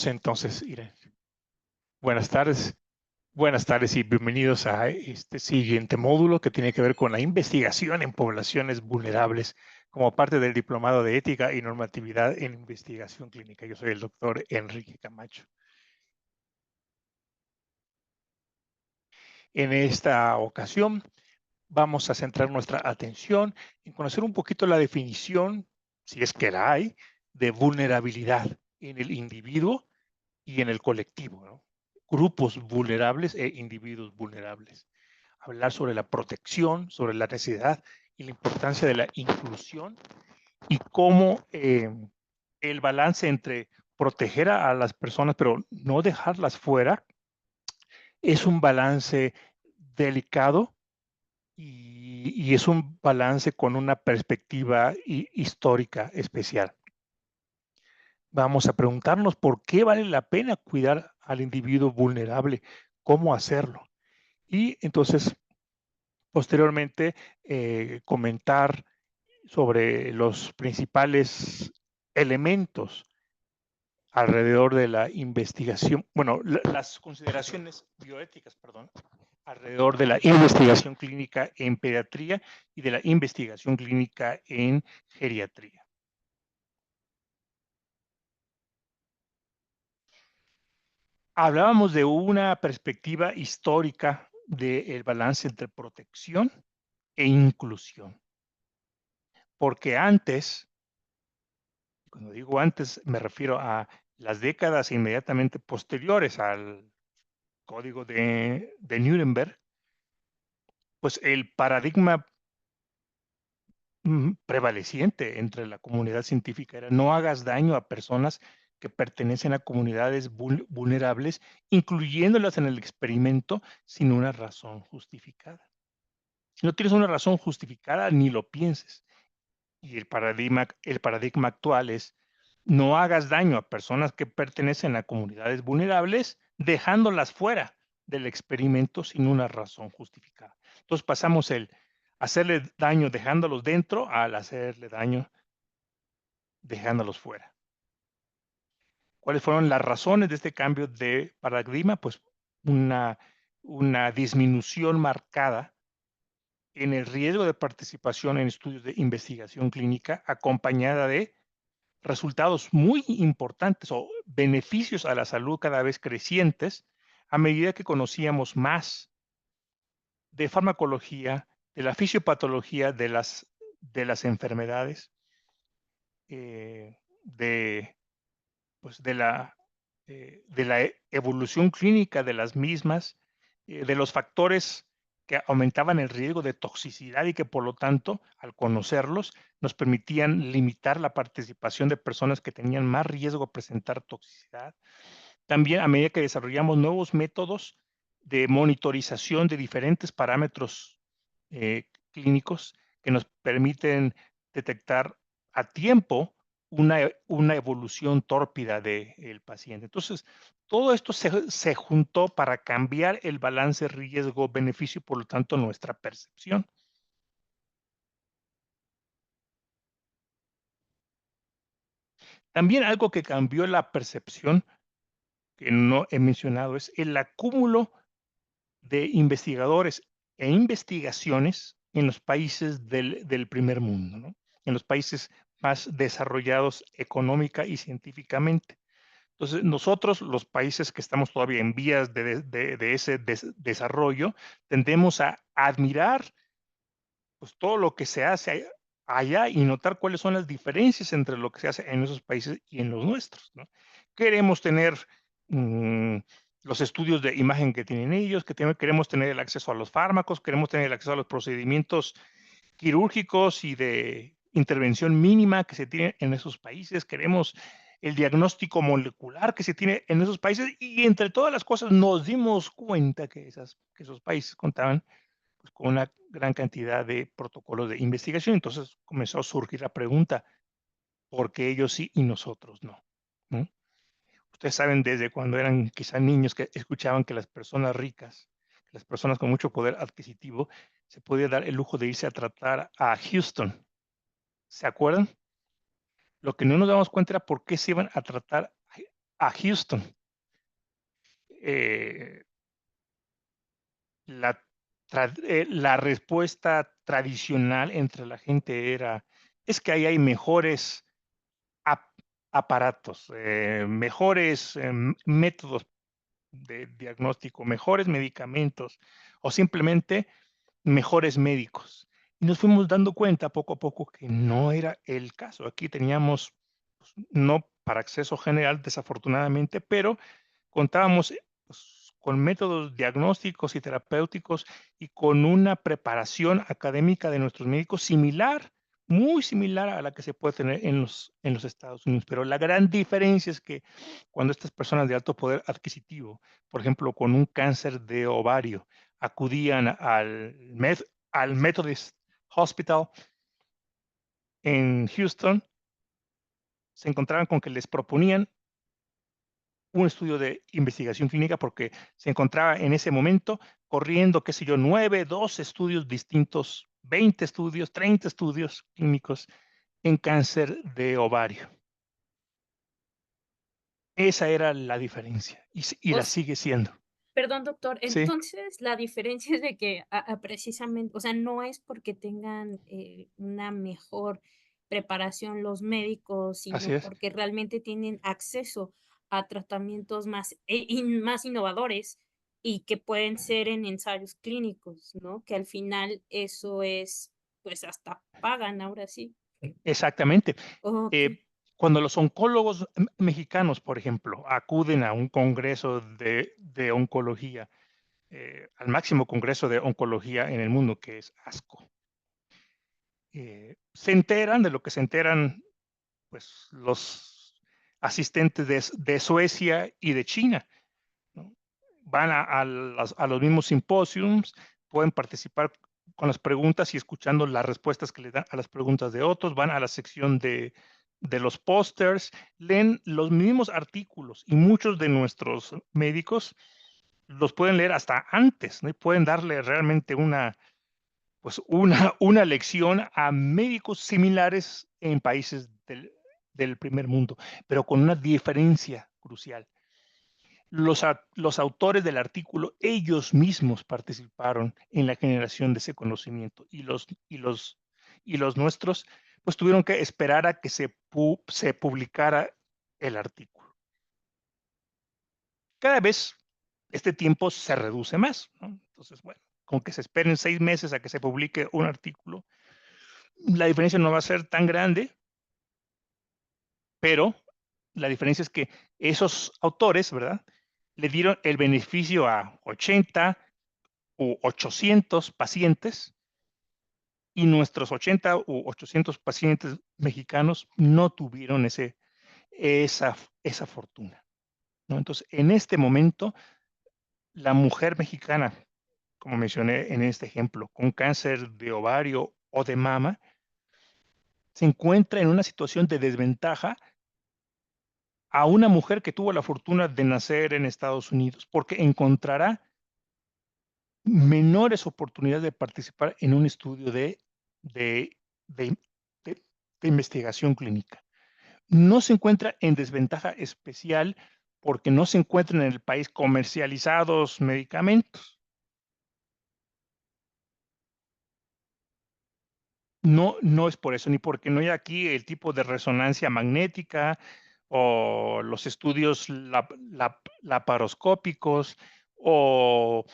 Entonces, Irene, buenas tardes. Buenas tardes y bienvenidos a este siguiente módulo que tiene que ver con la investigación en poblaciones vulnerables como parte del Diplomado de Ética y Normatividad en Investigación Clínica. Yo soy el doctor Enrique Camacho. En esta ocasión vamos a centrar nuestra atención en conocer un poquito la definición, si es que la hay, de vulnerabilidad en el individuo y en el colectivo, ¿no? Grupos vulnerables e individuos vulnerables. Hablar sobre la protección, sobre la necesidad y la importancia de la inclusión y cómo el balance entre proteger a las personas, pero no dejarlas fuera, es un balance delicado y es un balance con una perspectiva histórica especial. Vamos a preguntarnos por qué vale la pena cuidar al individuo vulnerable, cómo hacerlo. Y entonces, posteriormente, comentar sobre los principales elementos alrededor de la investigación, bueno, las consideraciones bioéticas, perdón, alrededor de la investigación clínica en pediatría y de la investigación clínica en geriatría. Hablábamos de una perspectiva histórica del balance entre protección e inclusión, porque antes, cuando digo antes, me refiero a las décadas inmediatamente posteriores al Código de Nuremberg, pues el paradigma prevaleciente entre la comunidad científica era no hagas daño a personas que pertenecen a comunidades vulnerables, incluyéndolas en el experimento sin una razón justificada. Si no tienes una razón justificada, ni lo pienses. Y el paradigma actual es no hagas daño a personas que pertenecen a comunidades vulnerables, dejándolas fuera del experimento sin una razón justificada. Entonces pasamos el hacerle daño dejándolos dentro al hacerle daño dejándolos fuera. ¿Cuáles fueron las razones de este cambio de paradigma? Pues una, una disminución marcada en el riesgo de participación en estudios de investigación clínica acompañada de resultados muy importantes o beneficios a la salud cada vez crecientes a medida que conocíamos más de farmacología, de la fisiopatología de las enfermedades, de, pues de la evolución clínica de las mismas, de los factores que aumentaban el riesgo de toxicidad y que por lo tanto, al conocerlos, nos permitían limitar la participación de personas que tenían más riesgo de presentar toxicidad. También a medida que desarrollamos nuevos métodos de monitorización de diferentes parámetros clínicos que nos permiten detectar a tiempo una evolución tórpida del paciente. Entonces, todo esto se juntó para cambiar el balance riesgo-beneficio, por lo tanto, nuestra percepción. También algo que cambió la percepción, que no he mencionado, es el acúmulo de investigadores e investigaciones en los países del primer mundo, ¿no? En los países más desarrollados económica y científicamente. Entonces, nosotros, los países que estamos todavía en vías de ese desarrollo, tendemos a admirar pues, todo lo que se hace allá y notar cuáles son las diferencias entre lo que se hace en esos países y en los nuestros, ¿no? Queremos tener mmm, los estudios de imagen que tienen ellos, queremos tener el acceso a los fármacos, queremos tener el acceso a los procedimientos quirúrgicos y de intervención mínima que se tiene en esos países, queremos el diagnóstico molecular que se tiene en esos países y entre todas las cosas nos dimos cuenta que esos países contaban pues, con una gran cantidad de protocolos de investigación. Entonces comenzó a surgir la pregunta, ¿por qué ellos sí y nosotros no? ¿No? Ustedes saben desde cuando eran quizá niños que escuchaban que las personas ricas, las personas con mucho poder adquisitivo, se podía dar el lujo de irse a tratar a Houston. ¿Se acuerdan? Lo que no nos damos cuenta era por qué se iban a tratar a Houston. Eh, la, la respuesta tradicional entre la gente era, es que ahí hay mejores ap aparatos, mejores métodos de diagnóstico, mejores medicamentos o simplemente mejores médicos. Y nos fuimos dando cuenta poco a poco que no era el caso. Aquí teníamos, pues, no para acceso general, desafortunadamente, pero contábamos pues, con métodos diagnósticos y terapéuticos y con una preparación académica de nuestros médicos similar, muy similar a la que se puede tener en los Estados Unidos. Pero la gran diferencia es que cuando estas personas de alto poder adquisitivo, por ejemplo, con un cáncer de ovario, acudían al Methodist Hospital en Houston, se encontraban con que les proponían un estudio de investigación clínica porque se encontraba en ese momento corriendo, qué sé yo, 9, 12 estudios distintos, 20 estudios, 30 estudios clínicos en cáncer de ovario. Esa era la diferencia y O la s sigue siendo. Perdón, doctor, Sí, entonces, la diferencia es de que, precisamente, o sea, no es porque tengan, una mejor preparación los médicos, así sino es. porque realmente tienen acceso a tratamientos más innovadores y que pueden ser en ensayos clínicos, ¿no? Que al final eso es, pues, hasta pagan, ahora sí. Exactamente. Okey. Eh, Cuando los oncólogos mexicanos, por ejemplo, acuden a un congreso de oncología, al máximo congreso de oncología en el mundo, que es ASCO, se enteran de lo que se enteran pues, los asistentes de Suecia y de China, ¿no? Van a los mismos simposiums, pueden participar con las preguntas y escuchando las respuestas que le dan a las preguntas de otros, van a la sección de los pósters, leen los mismos artículos y muchos de nuestros médicos los pueden leer hasta antes, ¿no? Y pueden darle realmente pues una lección a médicos similares en países del primer mundo, pero con una diferencia crucial. Los autores del artículo, ellos mismos participaron en la generación de ese conocimiento y los nuestros, pues tuvieron que esperar a que se publicara el artículo. Cada vez este tiempo se reduce más, ¿no? Entonces, bueno, con que se esperen 6 meses a que se publique un artículo, la diferencia no va a ser tan grande, pero la diferencia es que esos autores, ¿verdad? Le dieron el beneficio a 80 u 800 pacientes y nuestros 80 u 800 pacientes mexicanos no tuvieron esa fortuna, ¿no? Entonces, en este momento, la mujer mexicana, como mencioné en este ejemplo, con cáncer de ovario o de mama, se encuentra en una situación de desventaja a una mujer que tuvo la fortuna de nacer en Estados Unidos, porque encontrará menores oportunidades de participar en un estudio de, de- de- de investigación clínica. No se encuentra en desventaja especial porque no se encuentran en el país comercializados medicamentos. No, no es por eso, ni porque no hay aquí el tipo de resonancia magnética o los estudios laparoscópicos o,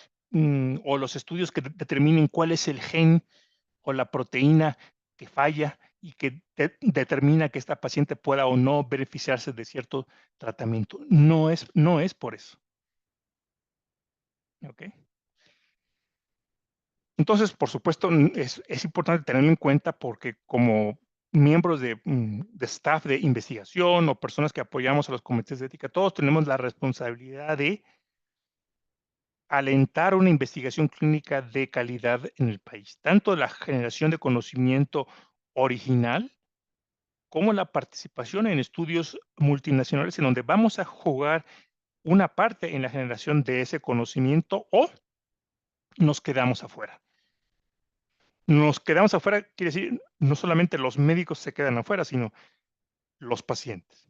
o los estudios que determinen cuál es el gen o la proteína que falla y que determina que esta paciente pueda o no beneficiarse de cierto tratamiento. No es por eso. ¿Ok? Entonces, por supuesto, es importante tenerlo en cuenta porque como miembros de staff de investigación o personas que apoyamos a los comités de ética, todos tenemos la responsabilidad de alentar una investigación clínica de calidad en el país, tanto la generación de conocimiento original como la participación en estudios multinacionales en donde vamos a jugar una parte en la generación de ese conocimiento o nos quedamos afuera. Nos quedamos afuera, quiere decir, no solamente los médicos se quedan afuera, sino los pacientes.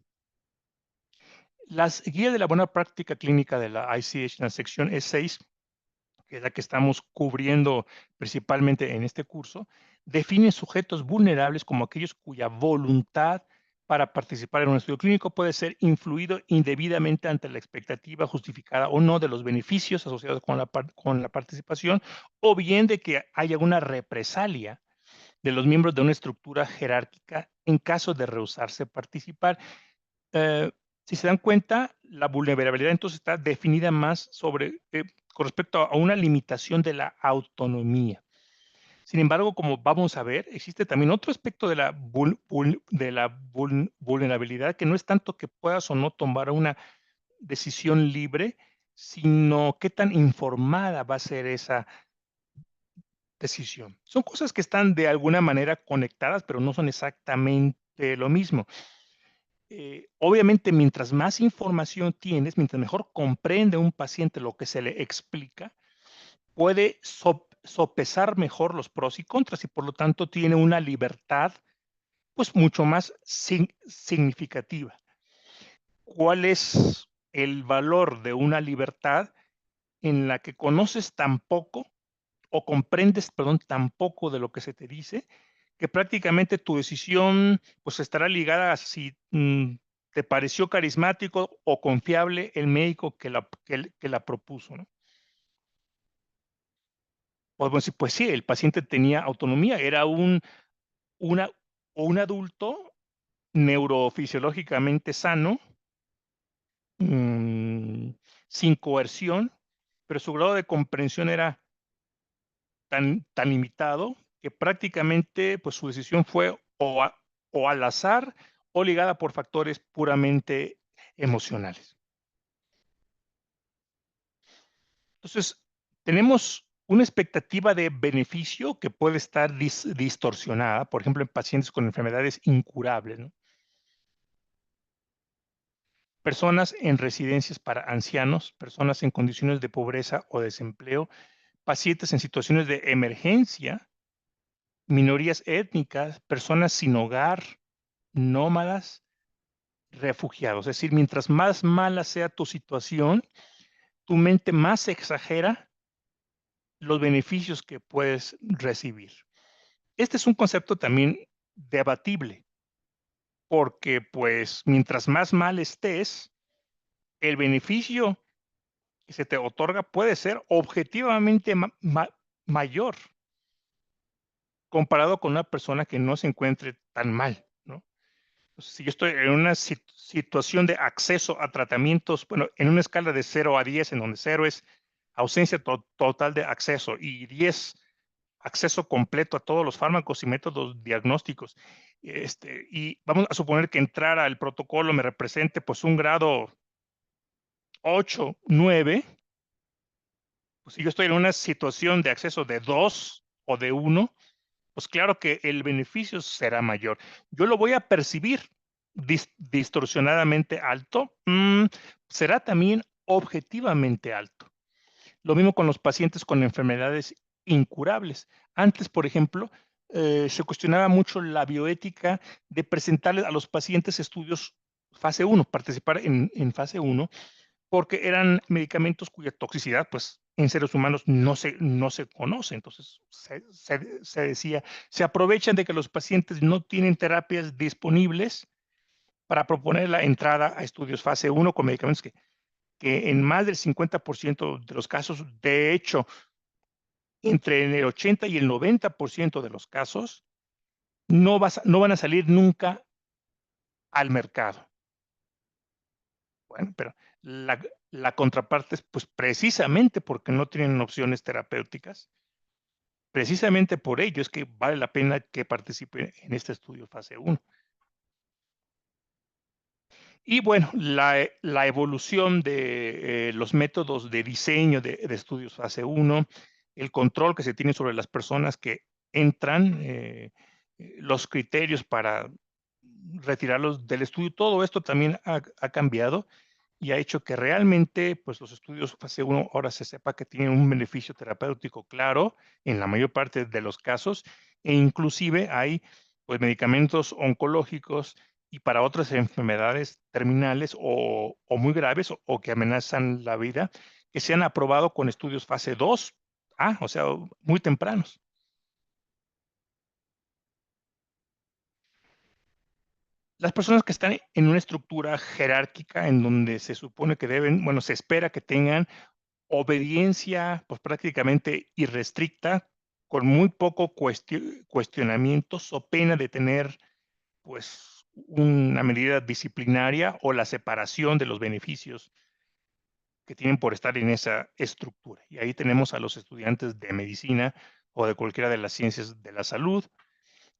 Las guías de la buena práctica clínica de la ICH, en la sección E6, que es la que estamos cubriendo principalmente en este curso, definen sujetos vulnerables como aquellos cuya voluntad para participar en un estudio clínico puede ser influido indebidamente ante la expectativa justificada o no de los beneficios asociados con la participación, o bien de que haya una represalia de los miembros de una estructura jerárquica en caso de rehusarse participar. Eh, si se dan cuenta, la vulnerabilidad entonces está definida más con respecto a una limitación de la autonomía. Sin embargo, como vamos a ver, existe también otro aspecto de la vulnerabilidad, que no es tanto que puedas o no tomar una decisión libre, sino qué tan informada va a ser esa decisión. Son cosas que están de alguna manera conectadas, pero no son exactamente lo mismo. Obviamente, mientras más información tienes, mientras mejor comprende un paciente lo que se le explica, puede sopesar mejor los pros y contras y por lo tanto tiene una libertad pues mucho más significativa. ¿Cuál es el valor de una libertad en la que conoces tan poco o comprendes, perdón, tan poco de lo que se te dice, que prácticamente tu decisión pues estará ligada a si te pareció carismático o confiable el médico que la propuso, ¿no? Podemos decir, pues sí, el paciente tenía autonomía, era una, un adulto neurofisiológicamente sano, mm, sin coerción, pero su grado de comprensión era tan limitado que prácticamente pues su decisión fue o al azar o ligada por factores puramente emocionales. Entonces, tenemos una expectativa de beneficio que puede estar distorsionada, por ejemplo, en pacientes con enfermedades incurables, ¿no? Personas en residencias para ancianos, personas en condiciones de pobreza o desempleo, pacientes en situaciones de emergencia, minorías étnicas, personas sin hogar, nómadas, refugiados. Es decir, mientras más mala sea tu situación, tu mente más exagera los beneficios que puedes recibir. Este es un concepto también debatible, porque pues mientras más mal estés, el beneficio que se te otorga puede ser objetivamente mayor comparado con una persona que no se encuentre tan mal, ¿no? Si yo estoy en una situación de acceso a tratamientos, bueno, en una escala de 0 a 10, en donde 0 es ausencia total de acceso y 10 acceso completo a todos los fármacos y métodos diagnósticos. Y vamos a suponer que entrar al protocolo me represente pues un grado 8, 9, pues si yo estoy en una situación de acceso de 2 o de 1, pues claro que el beneficio será mayor. Yo lo voy a percibir distorsionadamente alto, será también objetivamente alto. Lo mismo con los pacientes con enfermedades incurables. Antes, por ejemplo, se cuestionaba mucho la bioética de presentarles a los pacientes estudios fase 1, participar en fase 1, porque eran medicamentos cuya toxicidad, pues, en seres humanos no se conoce. Entonces, se decía, se aprovechan de que los pacientes no tienen terapias disponibles para proponer la entrada a estudios fase 1 con medicamentos que en más del 50% de los casos, de hecho, entre el 80 y el 90% de los casos, no van a salir nunca al mercado. Bueno, pero la contraparte es, pues, precisamente porque no tienen opciones terapéuticas, precisamente por ello es que vale la pena que participe en este estudio fase 1. Y bueno, la evolución de los métodos de diseño de estudios fase 1, el control que se tiene sobre las personas que entran, los criterios para retirarlos del estudio, todo esto también ha cambiado y ha hecho que realmente, pues, los estudios fase 1 ahora se sepa que tienen un beneficio terapéutico claro en la mayor parte de los casos, e inclusive hay, pues, medicamentos oncológicos y para otras enfermedades terminales o muy graves o que amenazan la vida, que se han aprobado con estudios fase 2, o sea, muy tempranos. Las personas que están en una estructura jerárquica en donde se supone que deben, bueno, se espera que tengan obediencia, pues, prácticamente irrestricta, con muy poco cuestionamientos o pena de tener, pues, una medida disciplinaria o la separación de los beneficios que tienen por estar en esa estructura. Y ahí tenemos a los estudiantes de medicina o de cualquiera de las ciencias de la salud,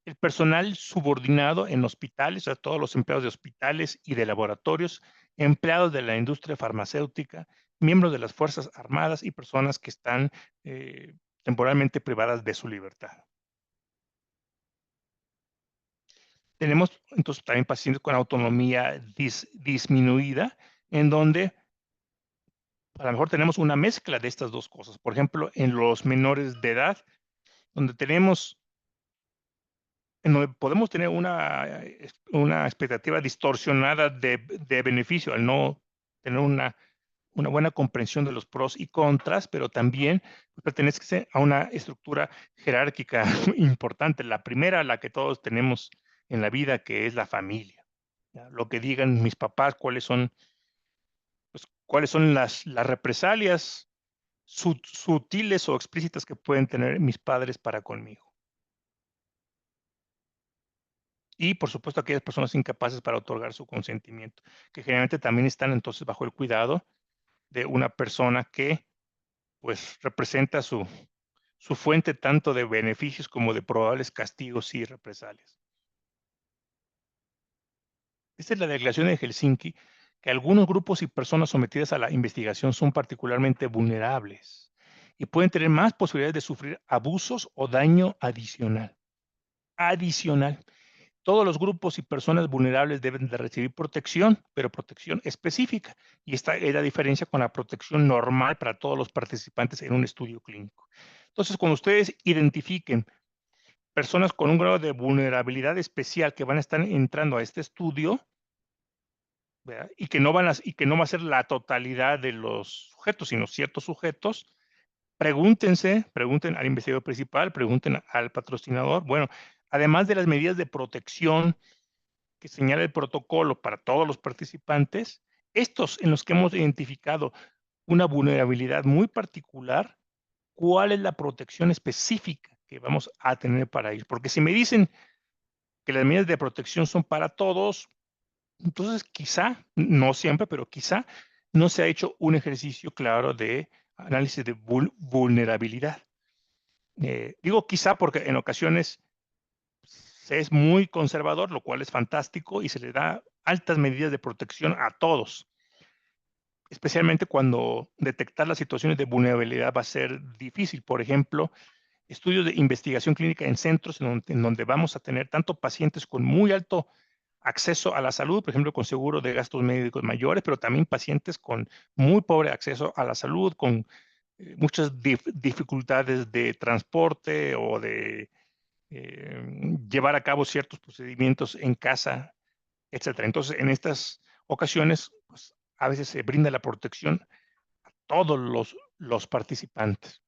el personal subordinado en hospitales, a todos los empleados de hospitales y de laboratorios, empleados de la industria farmacéutica, miembros de las Fuerzas Armadas y personas que están temporalmente privadas de su libertad. Tenemos entonces también pacientes con autonomía disminuida, en donde a lo mejor tenemos una mezcla de estas dos cosas. Por ejemplo, en los menores de edad, donde tenemos en donde podemos tener una expectativa distorsionada de beneficio al no tener una buena comprensión de los pros y contras, pero también pertenece a una estructura jerárquica importante. La primera, la que todos tenemos en la vida, que es la familia, ¿ya? Lo que digan mis papás, cuáles son las represalias sutiles o explícitas que pueden tener mis padres para conmigo. Y, por supuesto, aquellas personas incapaces para otorgar su consentimiento, que generalmente también están entonces bajo el cuidado de una persona que, pues, representa su fuente tanto de beneficios como de probables castigos y represalias. Esta es la declaración de Helsinki, que algunos grupos y personas sometidas a la investigación son particularmente vulnerables y pueden tener más posibilidades de sufrir abusos o daño adicional. Adicional. Todos los grupos y personas vulnerables deben de recibir protección, pero protección específica. Y esta es la diferencia con la protección normal para todos los participantes en un estudio clínico. Entonces, cuando ustedes identifiquen personas con un grado de vulnerabilidad especial que van a estar entrando a este estudio, ¿verdad? Y que no va a ser la totalidad de los sujetos, sino ciertos sujetos, pregunten al investigador principal, pregunten al patrocinador. Bueno, además de las medidas de protección que señala el protocolo para todos los participantes, estos en los que hemos identificado una vulnerabilidad muy particular, ¿cuál es la protección específica que vamos a tener para ellos? Porque si me dicen que las medidas de protección son para todos, entonces quizá, no siempre, pero quizá no se ha hecho un ejercicio claro de análisis de vulnerabilidad. Digo quizá porque en ocasiones se es muy conservador, lo cual es fantástico, y se le da altas medidas de protección a todos, especialmente cuando detectar las situaciones de vulnerabilidad va a ser difícil. Por ejemplo, estudios de investigación clínica en centros en donde vamos a tener tanto pacientes con muy alto acceso a la salud, por ejemplo, con seguro de gastos médicos mayores, pero también pacientes con muy pobre acceso a la salud, con muchas dificultades de transporte o de llevar a cabo ciertos procedimientos en casa, etcétera. Entonces, en estas ocasiones, pues, a veces se brinda la protección a todos los participantes.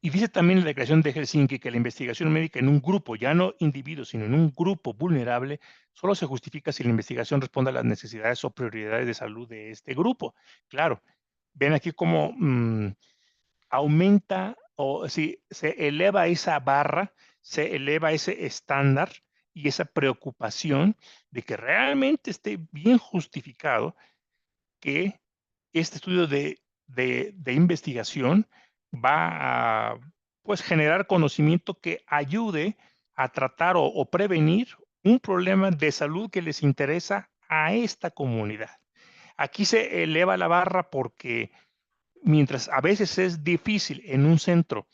Y dice también la Declaración de Helsinki que la investigación médica en un grupo, ya no individuos, sino en un grupo vulnerable, solo se justifica si la investigación responde a las necesidades o prioridades de salud de este grupo. Claro, ven aquí cómo aumenta o si se eleva esa barra, se eleva ese estándar y esa preocupación de que realmente esté bien justificado que este estudio de investigación va a, pues, generar conocimiento que ayude a tratar o prevenir un problema de salud que les interesa a esta comunidad. Aquí se eleva la barra porque mientras a veces es difícil en un centro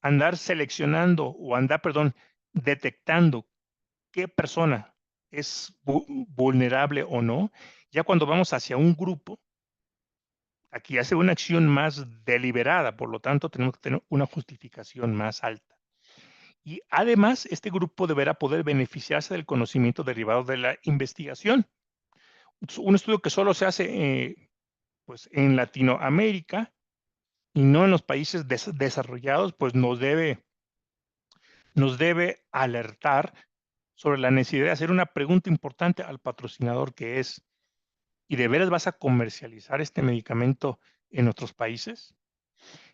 andar seleccionando o andar, perdón, detectando qué persona es vulnerable o no, ya cuando vamos hacia un grupo, aquí hace una acción más deliberada, por lo tanto tenemos que tener una justificación más alta. Y además, este grupo deberá poder beneficiarse del conocimiento derivado de la investigación. Un estudio que solo se hace pues, en Latinoamérica y no en los países desarrollados, pues nos debe alertar sobre la necesidad de hacer una pregunta importante al patrocinador que es, ¿y de veras vas a comercializar este medicamento en nuestros países?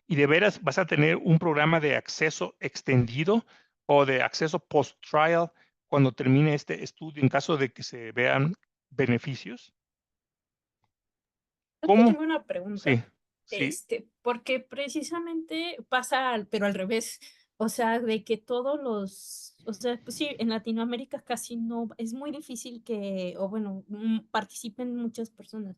¿Y de veras vas a tener un programa de acceso extendido o de acceso post-trial cuando termine este estudio en caso de que se vean beneficios? Yo te ¿Cómo? tengo una pregunta, Sí, sí, porque precisamente pasa, pero al revés, o sea, de que todos los, o sea, pues sí, en Latinoamérica casi no, es muy difícil que, o bueno, participen muchas personas,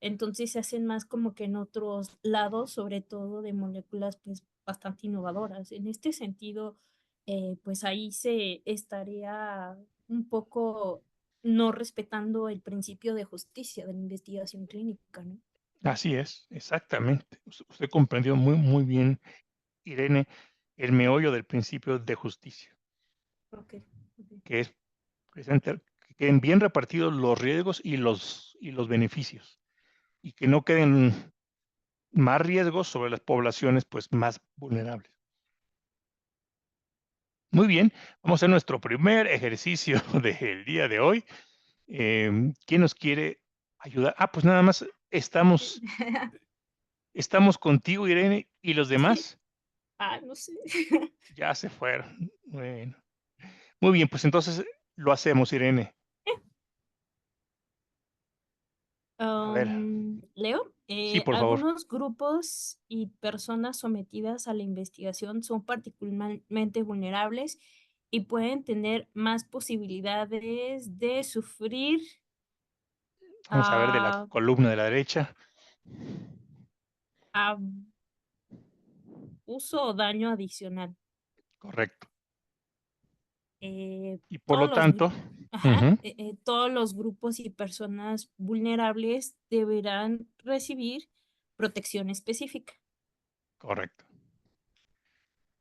entonces se hacen más como que en otros lados, sobre todo de moléculas pues bastante innovadoras. En este sentido, pues ahí se estaría un poco no respetando el principio de justicia de la investigación clínica, ¿no? así es, exactamente. Usted comprendió muy bien, Irene, el meollo del principio de justicia, Ok, ok. que es precisamente que queden bien repartidos los riesgos y los beneficios, y que no queden más riesgos sobre las poblaciones pues, más vulnerables. Muy bien, vamos a hacer nuestro primer ejercicio del día de hoy. ¿Quién nos quiere ayudar? Ah, pues nada más estamos contigo, Irene, y los Sí, demás no sé. ya se fueron. Bueno, muy bien, pues entonces lo hacemos, Irene. A ver, Leo, sí, por favor. algunos grupos y personas sometidas a la investigación son particularmente vulnerables y pueden tener más posibilidades de sufrir Vamos a ver de la ah, columna de la derecha. abuso o daño adicional. Correcto. Y por Todos lo los, tanto, ajá, ujú, todos los grupos y personas vulnerables deberán recibir protección específica. correcto.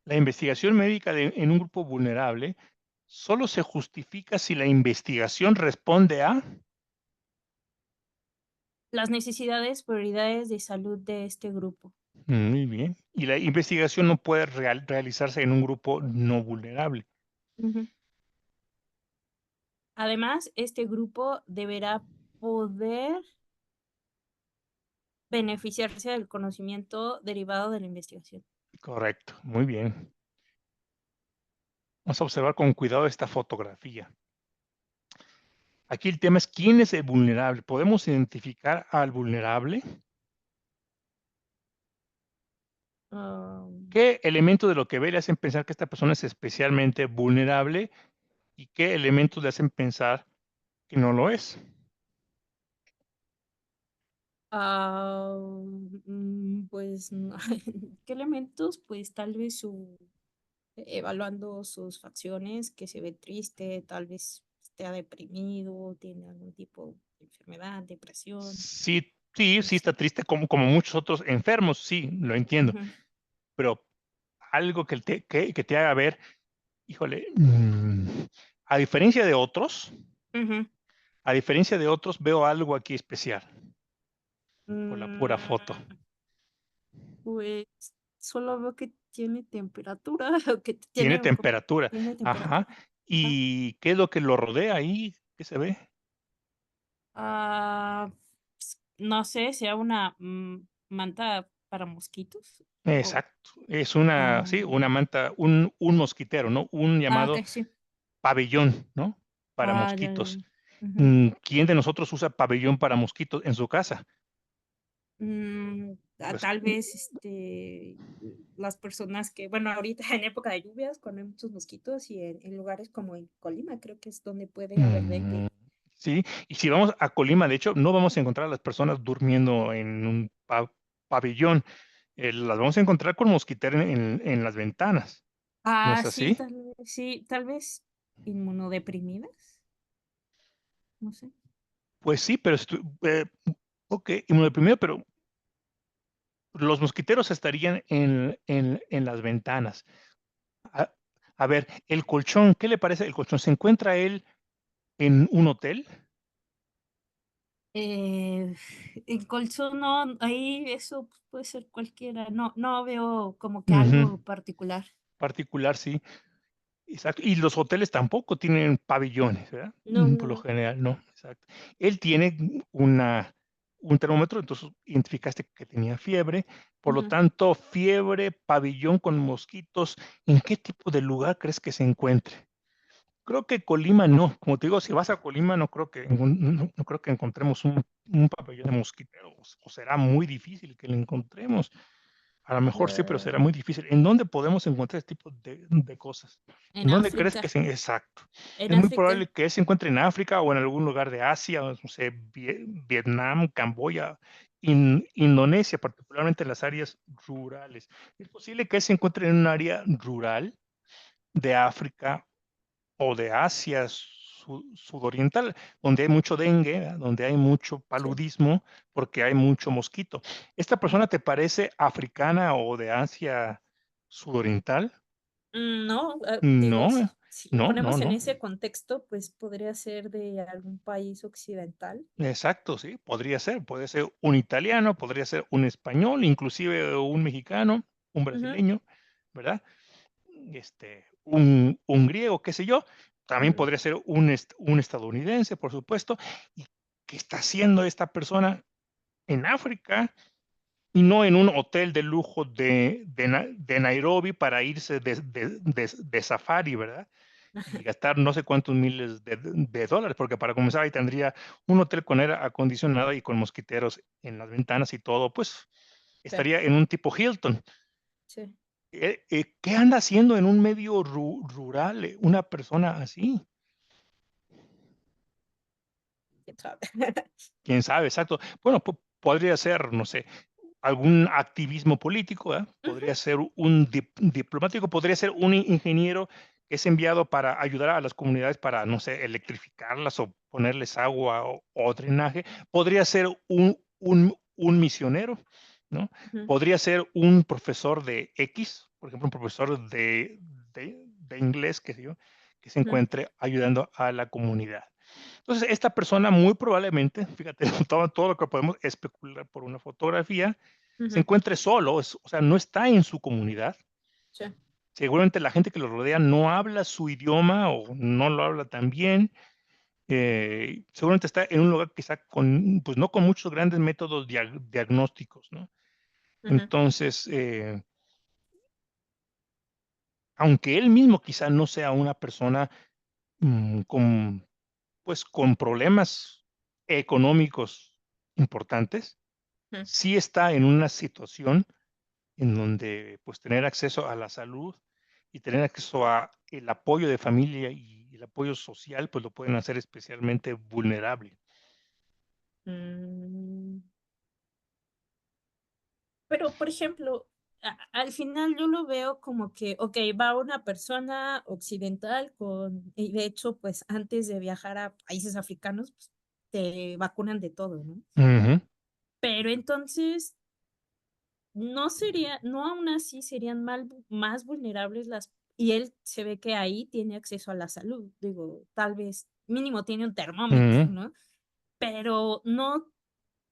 La investigación médica en un grupo vulnerable solo se justifica si la investigación responde a... Las necesidades, prioridades de salud de este grupo. Muy bien. Y la investigación no puede realizarse en un grupo no vulnerable. Ujú. Además, este grupo deberá poder beneficiarse del conocimiento derivado de la investigación. Correcto. Muy bien. Vamos a observar con cuidado esta fotografía. Aquí el tema es quién es el vulnerable. ¿Podemos identificar al vulnerable? Ah, ¿Qué elementos de lo que ve le hacen pensar que esta persona es especialmente vulnerable y qué elementos le hacen pensar que no lo es? ah, pues, ¿qué elementos? Pues tal vez evaluando sus facciones, que se ve triste, tal vez esté deprimido, tiene algún tipo de enfermedad, depresión, Sí, sí, no sí sé. está triste como muchos otros enfermos, sí, lo entiendo, Ujú, pero algo que te haga ver, híjole, a diferencia de otros, ujú. a diferencia de otros, veo algo aquí especial por la pura foto. Mm, pues solo veo que tiene temperatura, o que Tiene tiene, temperatura, tiene ajá. temperatura. Ajá. ¿Y qué es lo que lo rodea ahí? ¿Qué se ve? No sé, sea una manta para mosquitos. O, Exacto, es una, sí, um, una manta, un mosquitero, ¿no? Un llamado ok, sí. pabellón, ¿no? Para Ya, ya, mosquitos. ya. Ujú. ¿Quién de nosotros usa pabellón para mosquitos en su casa? Pues Tal vez las personas que, bueno, ahorita en época de lluvias, cuando hay muchos mosquitos y en lugares como en Colima, creo que es donde puede haber mm, dengue. sí, y si vamos a Colima, de hecho, no vamos a encontrar a las personas durmiendo en un pabellón, las vamos a encontrar con mosquitero en las ventanas, ¿no es así? Sí, tal vez inmunodeprimidas, no sé. Pues sí, pero ok, inmunodeprimido, pero los mosquiteros estarían en las ventanas. Ah, A ver, el colchón, ¿qué le parece el colchón? ¿Se encuentra él en un hotel? Eh, en colchón no, ahí eso puede ser cualquiera, no veo como que Ujú, algo particular. particular, sí. Exacto. Y los hoteles tampoco tienen pabellones, ¿verdad? No, Por lo no. general, no, exacto. Él tiene una un termómetro, entonces identificaste que tenía fiebre, por lo Ujú. tanto, fiebre, pabellón con mosquitos, ¿en qué tipo de lugar crees que se encuentre? Creo que Colima no, como te digo, si vas a Colima no creo que encontremos un pabellón de mosquiteros, o será muy difícil que lo encontremos. A lo mejor sí, pero Ah, será muy difícil. ¿En dónde podemos encontrar este tipo de cosas? ¿En en dónde crees que África, se exacto? en Es muy África. probable que se encuentre en África o en algún lugar de Asia, o no sé, Vietnam, Camboya, Indonesia, particularmente en las áreas rurales. Es posible que se encuentre en un área rural de África o de Asia sudoriental, donde hay mucho dengue, ¿verdad? Donde hay mucho Sí. paludismo, porque hay mucho mosquito. ¿Esta Ujú. persona te parece africana o de Asia sudoriental? No, digo, No, si lo no, no, ponemos en no. ese contexto, pues podría ser de algún país occidental. Exacto, sí, podría ser. Puede ser un italiano, podría ser un español, inclusive un mexicano, un Ujú, brasileño, ¿verdad? Un griego, qué sé yo. También ujú. podría ser un estadounidense, por supuesto. ¿Y qué está haciendo esta persona en África y no en un hotel de lujo de Nairobi para irse de safari, ¿verdad? Y gastar no sé cuántos miles de dólares, porque para comenzar ahí tendría un hotel con aire acondicionado y con mosquiteros en las ventanas y todo, pues Sí, estaría en un tipo Hilton. sí, ¿Qué anda haciendo en un medio rural una persona así? quién sabe. ¿Quién sabe? Exacto. Bueno, podría ser, no sé, algún activismo político, ¿verdad? Ujú, Podría ser un diplomático, podría ser un ingeniero que es enviado para ayudar a las comunidades para, no sé, electrificarlas o ponerles agua o drenaje. Podría ser un misionero, ¿no? ujú, Podría ser un profesor de X, por ejemplo, un profesor de inglés, qué sé yo, que se ujú, encuentre ayudando a la comunidad. Entonces, esta persona muy probablemente, fíjate, todo lo que podemos especular por una fotografía, se ujú. encuentre solo, o sea, no está en su comunidad. Sí. Seguramente la gente que lo rodea no habla su idioma o no lo habla tan bien. Seguramente está en un lugar quizá con, pues no con muchos grandes métodos diagnósticos, ¿no? Ujú, Entonces, aunque él mismo quizá no sea una persona con, pues, con problemas económicos importantes, ujú. sí está en una situación en donde, pues, tener acceso a la salud y tener acceso a el apoyo de familia y el apoyo social, pues, lo pueden hacer especialmente vulnerable. Mm, pero, por ejemplo, al final yo lo veo como que, okey, va una persona occidental y de hecho, pues, antes de viajar a países africanos, pues, te vacunan de todo, ¿no? Ujú. Pero entonces, no aún así serían más vulnerables las y él se ve que ahí tiene acceso a la salud, digo, tal vez mínimo tiene un termómetro, Ujú. ¿no? Pero no,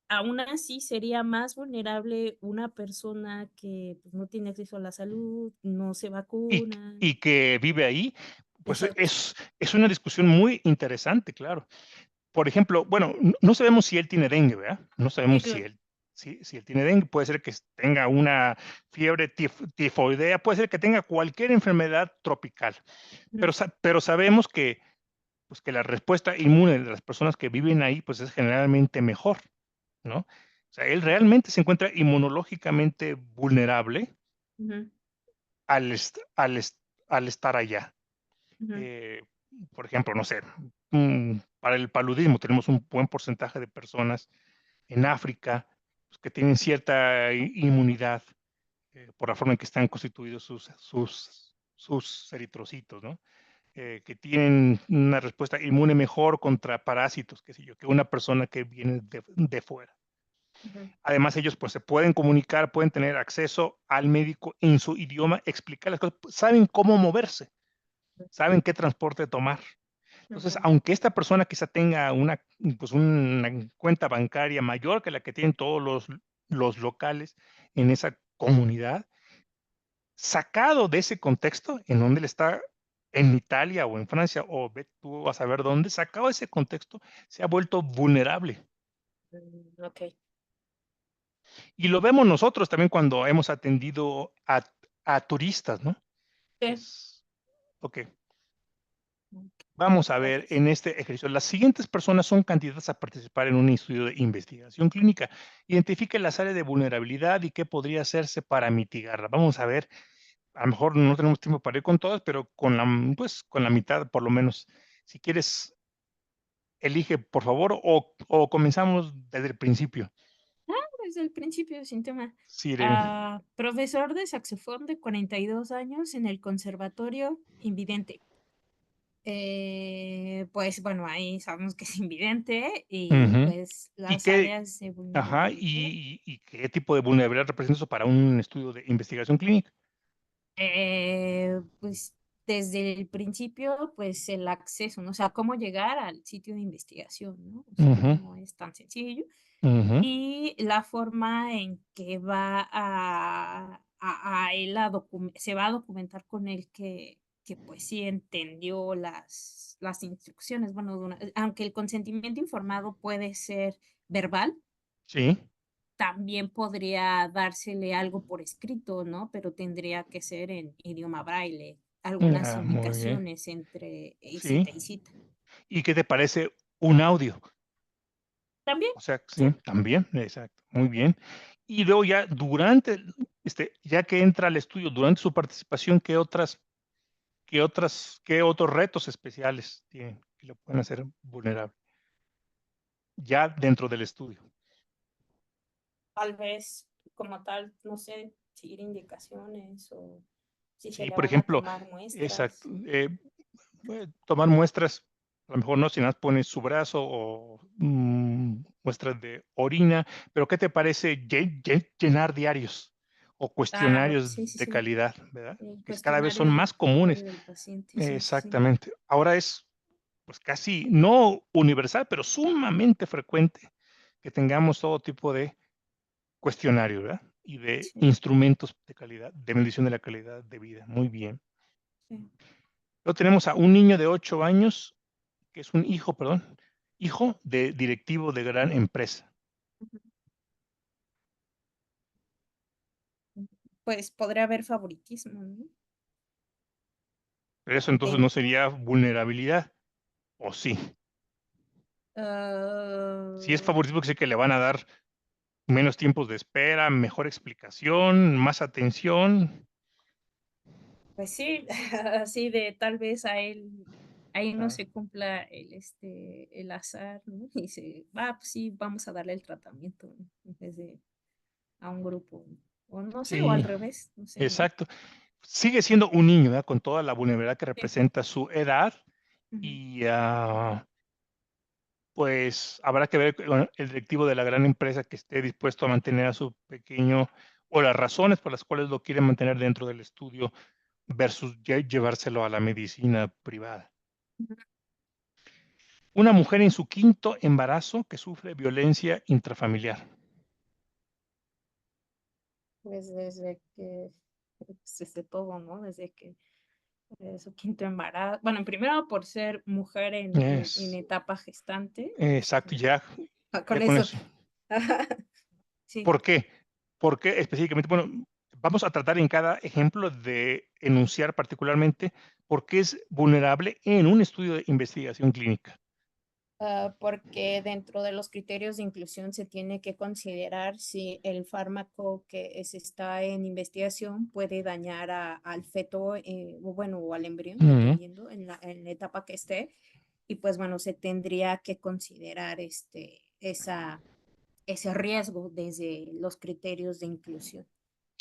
aún así sería más vulnerable una persona que, pues, no tiene acceso a la salud, no se Y vacuna. y que vive ahí, pues, Exacto. es una discusión muy interesante, claro. Por ejemplo, bueno, no sabemos si él tiene dengue, ¿verdad? No Sí, sabemos claro. si él tiene dengue, puede ser que tenga una fiebre tifoidea, puede ser que tenga cualquier enfermedad tropical, Ujú, pero sabemos que, pues, que la respuesta inmune de las personas que viven ahí, pues, es generalmente mejor, ¿no? O sea, él realmente se encuentra inmunológicamente vulnerable ujú, al est al est al estar allá. ujú, Eh, por ejemplo, no sé, para el paludismo tenemos un buen porcentaje de personas en África, pues, que tienen cierta inmunidad por la forma en que están constituidos sus eritrocitos, ¿no? Que tienen una respuesta inmune mejor contra parásitos, qué sé yo, que una persona que viene de fuera. ujú. Además, ellos pues se pueden comunicar, pueden tener acceso al médico en su idioma, explicar las cosas, saben cómo moverse. saben qué transporte tomar. Entonces, Ujú. aunque esta persona quizá tenga pues una cuenta bancaria mayor que la que tienen todos los locales en esa comunidad, sacado de ese contexto, en donde él está en Italia o en Francia, o ve tú a saber dónde, sacado de ese contexto, se ha vuelto vulnerable. Okey. Y lo vemos nosotros también cuando hemos atendido a turistas, ¿no? Sí. Es, ok, Okey, vamos a ver gracias. en este ejercicio. Las siguientes personas son candidatas a participar en un estudio de investigación clínica. Identifique las áreas de vulnerabilidad y qué podría hacerse para mitigarla. Vamos a ver, a lo mejor no tenemos tiempo para ir con todas, pero pues, con la mitad por lo menos. Si quieres, elige, por favor, o comenzamos desde el principio. Desde el principio, sin tema. Sí, Irene. Profesor de saxofón de 42 años en el conservatorio, invidente. Pues, bueno, ahí sabemos que es invidente y, Ujú. pues, ¿Y las qué, áreas de ajá, vulnerabilidad. y qué tipo de vulnerabilidad representa eso para un estudio de investigación clínica? Pues, desde el principio, pues, el acceso, ¿no? O sea, cómo llegar al sitio de investigación, ¿no? O sea, Ujú, no es tan sencillo. ujú. Y la forma en que va a él se va a documentar con él que, pues, sí entendió las instrucciones. Bueno, aunque el consentimiento informado puede ser verbal, Sí. también podría dársele algo por escrito, ¿no? Pero tendría que ser en idioma braille, algunas Muy bien. indicaciones entre Sí. cita y cita. ¿Y qué te parece un audio? También, O sea, sí. sí, también, exacto, muy bien. Y luego ya durante, ya que entra al estudio, durante su participación, qué otros retos especiales tienen que lo pueden hacer vulnerable? Ya dentro del estudio. Tal vez, como tal, no sé, seguir indicaciones o si se Sí, le por van a ejemplo, tomar exacto, muestras. tomar muestras, a lo mejor no, si nada más pones su brazo o muestras de orina, pero ¿qué te parece llenar diarios o Sí, cuestionarios sí, de sí. calidad, verdad? El Que cada vez son cuestionario más comunes. diario del paciente, sí, sí, sí. Exactamente. Ahora es, pues, casi no universal, pero sumamente frecuente que tengamos todo tipo de cuestionarios, ¿verdad? Y de Sí, instrumentos de calidad, de medición de la calidad de vida. Muy bien. sí. Luego tenemos a un niño de 8 años, que es un hijo, perdón, hijo de directivo de gran empresa. Ujú. Pues podría haber favoritismo, ¿no? Pero eso entonces De, no sería vulnerabilidad, ¿o sí? Si es ah, favoritismo, que sé que le van a dar menos tiempos de espera, mejor explicación, más atención. pues sí, así de tal vez ahí no Ah, se cumpla el azar, ¿no? Y pues sí, vamos a darle el tratamiento, ¿no? En vez de a un grupo, o no sé, o al sí, revés, no sé, ¿no? exacto. Sigue siendo un niño, ¿verdad? Con toda la vulnerabilidad que Sí. representa su edad Ujú, y, pues, habrá que ver con el directivo de la gran empresa que esté dispuesto a mantener a su pequeño, o las razones por las cuales lo quiere mantener dentro del estudio versus llevárselo a la medicina privada. ujú. Una mujer en su quinto embarazo que sufre violencia intrafamiliar. Pues desde todo, ¿no? Desde que su quinto embarazo, bueno, primero por ser mujer en Es, etapa gestante, exacto, ya, ya con con eso, eso. sí. ¿Por qué? ¿Por qué específicamente? Bueno, vamos a tratar en cada ejemplo de enunciar particularmente por qué es vulnerable en un estudio de investigación clínica. Porque dentro de los criterios de inclusión se tiene que considerar si el fármaco que se está en investigación puede dañar al feto, o bueno, o al embrión, Ujú, dependiendo en la etapa que esté. Y pues bueno, se tendría que considerar ese riesgo desde los criterios de inclusión.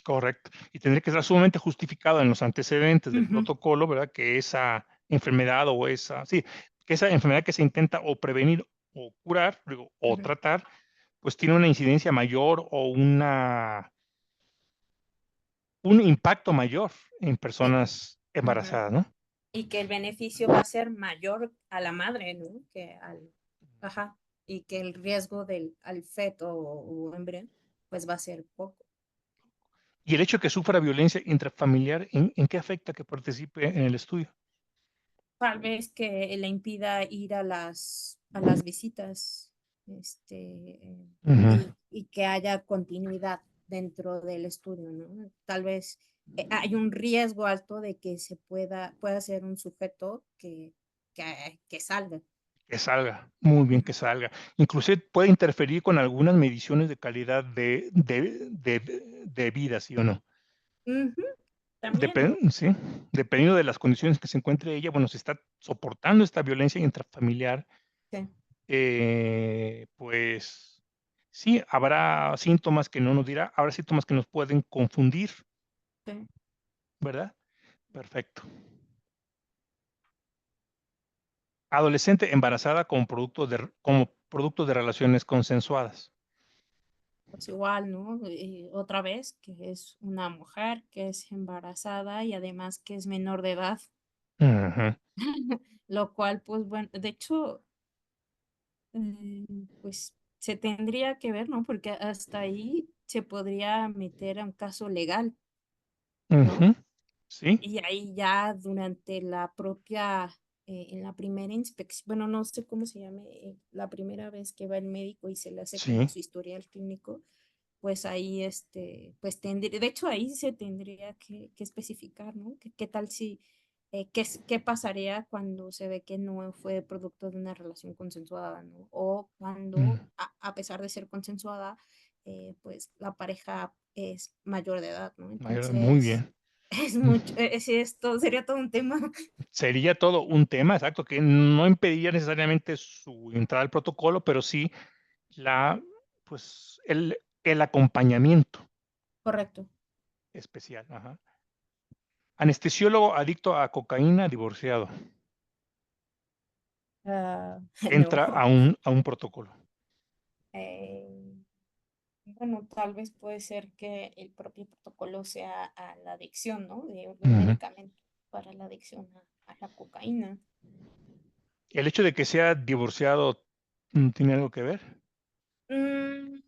correcto. Y tendría que estar sumamente justificado en los antecedentes del Ujú, protocolo, ¿verdad? Que esa enfermedad o sí, que esa enfermedad que se intenta o prevenir o curar, digo, o ujú, tratar, pues tiene una incidencia mayor o un impacto mayor en sí, personas ujú, embarazadas, ¿no? Y que el beneficio va a ser mayor a la madre, ¿no? Que ajá, y que el riesgo al feto o embrión, pues va a ser poco. Y el hecho de que sufra violencia intrafamiliar, ¿en qué afecta que participe en el estudio? Tal vez que le impida ir a las visitas, Ujú. y que haya continuidad dentro del estudio, ¿no? Tal vez hay un riesgo alto de que pueda ser un sujeto que salga. Que salga, muy bien Ujú. que salga. Inclusive puede interferir con algunas mediciones de calidad de vida, ¿sí o no? Ujú, también, ¿no? Sí, dependiendo de las condiciones que se encuentre ella, bueno, si está soportando esta violencia intrafamiliar, Sí, pues sí, habrá síntomas que no nos dirá, habrá síntomas que nos pueden confundir, sí. ¿verdad? Perfecto. Adolescente embarazada como producto de relaciones consensuadas. Pues igual, ¿no? Otra vez, que es una mujer que es embarazada y además que es menor de edad, Ujú, lo cual, pues bueno, de hecho, pues se tendría que ver, ¿no? Porque hasta ahí se podría meter a un caso legal, ¿no? ujú, sí, Y ahí ya durante en la primera inspección, bueno, no sé cómo se llame, la primera vez que va el médico y se le hace como sí. su historial clínico, pues ahí, pues tendría, de hecho ahí se tendría que especificar, ¿no? ¿Qué tal si, qué pasaría cuando se ve que no fue producto de una relación consensuada, ¿no? O Mm, cuando, a pesar de ser consensuada, pues la pareja es mayor de edad, ¿no? muy Entonces, bien. es mucho, sí, esto sería todo un tema. Sería todo un tema, exacto, que no impediría necesariamente su entrada al protocolo, pero sí la, el acompañamiento Correcto. especial. Ajá. Anestesiólogo adicto a cocaína, divorciado. Ah, Entra no. a un protocolo. Eh, Bueno, tal vez puede ser que el propio protocolo sea a la adicción, ¿no? De un Ujú. medicamento para la adicción a la cocaína. El hecho de que sea divorciado, ¿tiene algo que ver? Mm,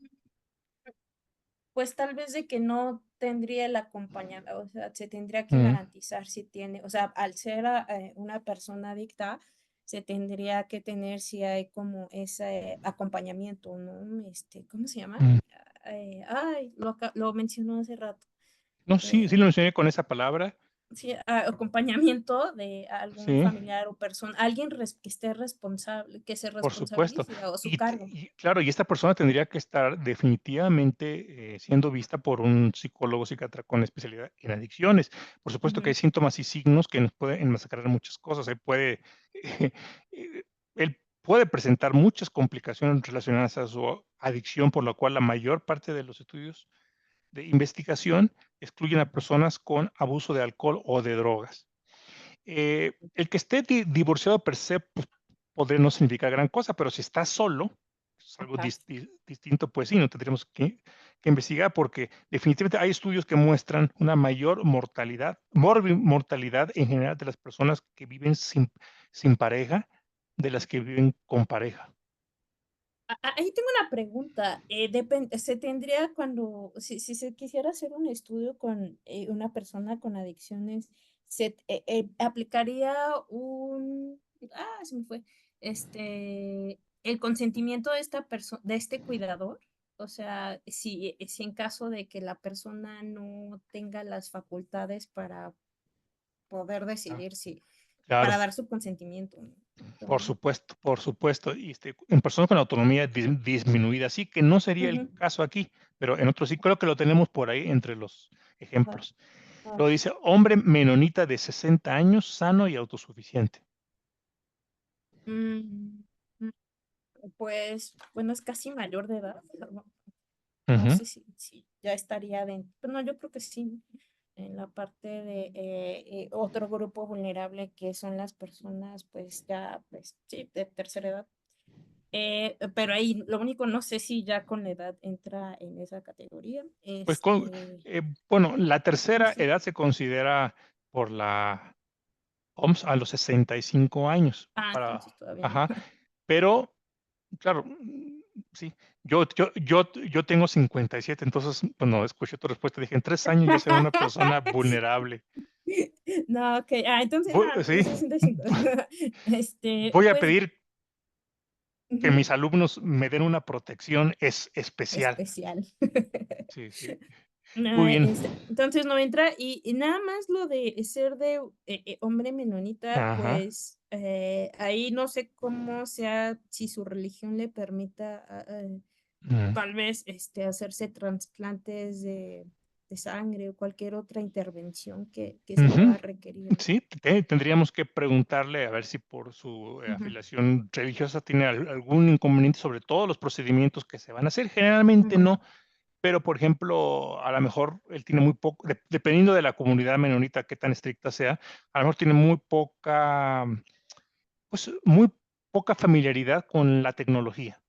pues tal vez de que no tendría el acompañamiento, o sea, se tendría que Mm, garantizar si tiene, o sea, al ser una persona adicta, se tendría que tener si hay como ese acompañamiento, ¿no? ¿Cómo se llama? mm. Ay, lo mencionó hace rato. No, sí, sí Eh, lo mencioné con esa palabra. sí, acompañamiento de algún Sí, familiar o persona, alguien que esté responsable, que se por supuesto. responsabilice o su Y, cargo. claro, y esta persona tendría que estar definitivamente siendo vista por un psicólogo psiquiatra con especialidad en adicciones. Por supuesto que hay Ujú, síntomas y signos que nos pueden enmascarar muchas cosas. Él puede presentar muchas complicaciones relacionadas a su adicción, por lo cual la mayor parte de los estudios de investigación excluyen a personas con abuso de alcohol o de drogas. El que esté divorciado per se pues, podría no significar gran cosa, pero si está solo, es algo exacto. distinto, pues sí, no tendríamos que investigar porque definitivamente hay estudios que muestran una mayor mortalidad en general de las personas que viven sin pareja de las que viven con pareja. Ahí tengo una pregunta. Se tendría si se quisiera hacer un estudio con una persona con adicciones, aplicaría se me fue, el consentimiento de esta persona, de este cuidador. O sea, si en caso de que la persona no tenga las facultades para poder Ah, decidir claro, para dar su consentimiento, ¿no? por Entonces, supuesto, por supuesto. Y en personas con autonomía disminuida, sí, que no sería el ujú, caso aquí, pero en otros sí creo que lo tenemos por ahí entre los ajá, ejemplos. ah, Lo dice, hombre menonita de 60 años, sano y autosuficiente. mm, mm, pues, bueno, es casi mayor de edad. No, no Ujú. sé si ya estaría dentro, pero no, yo creo que sí, en la parte de otro grupo vulnerable que son las personas, pues ya, pues sí, de tercera edad. Pero ahí lo único, no sé si ya con la edad entra en esa categoría. Pues bueno, la No tercera sé. edad se considera por OMS a los 65 años para Entonces todavía no. ajá, pero claro, sí, yo tengo 57, entonces, cuando escuché tu respuesta dije: "En 3 años ya seré una persona vulnerable". No, okey. Entonces, Sí, 65. voy a Pues pedir que ujú, mis alumnos me den una protección especial. especial. Sí, sí. Muy bien. Entonces no entra, y nada más lo de ser de, hombre menonita, Ajá. pues, ahí no sé cómo sea, si su religión le permita, Mm. tal vez, hacerse trasplantes de sangre o cualquier otra intervención que se Ujú. pueda requerir. Sí, tendríamos que preguntarle a ver si por su, Ujú, afiliación religiosa tiene algún inconveniente sobre todos los procedimientos que se van a hacer. Generalmente ujú. no, pero, por ejemplo, a lo mejor él tiene muy poco dependiendo de la comunidad menonita, qué tan estricta sea, a lo mejor tiene muy poca, pues, muy poca familiaridad con la tecnología.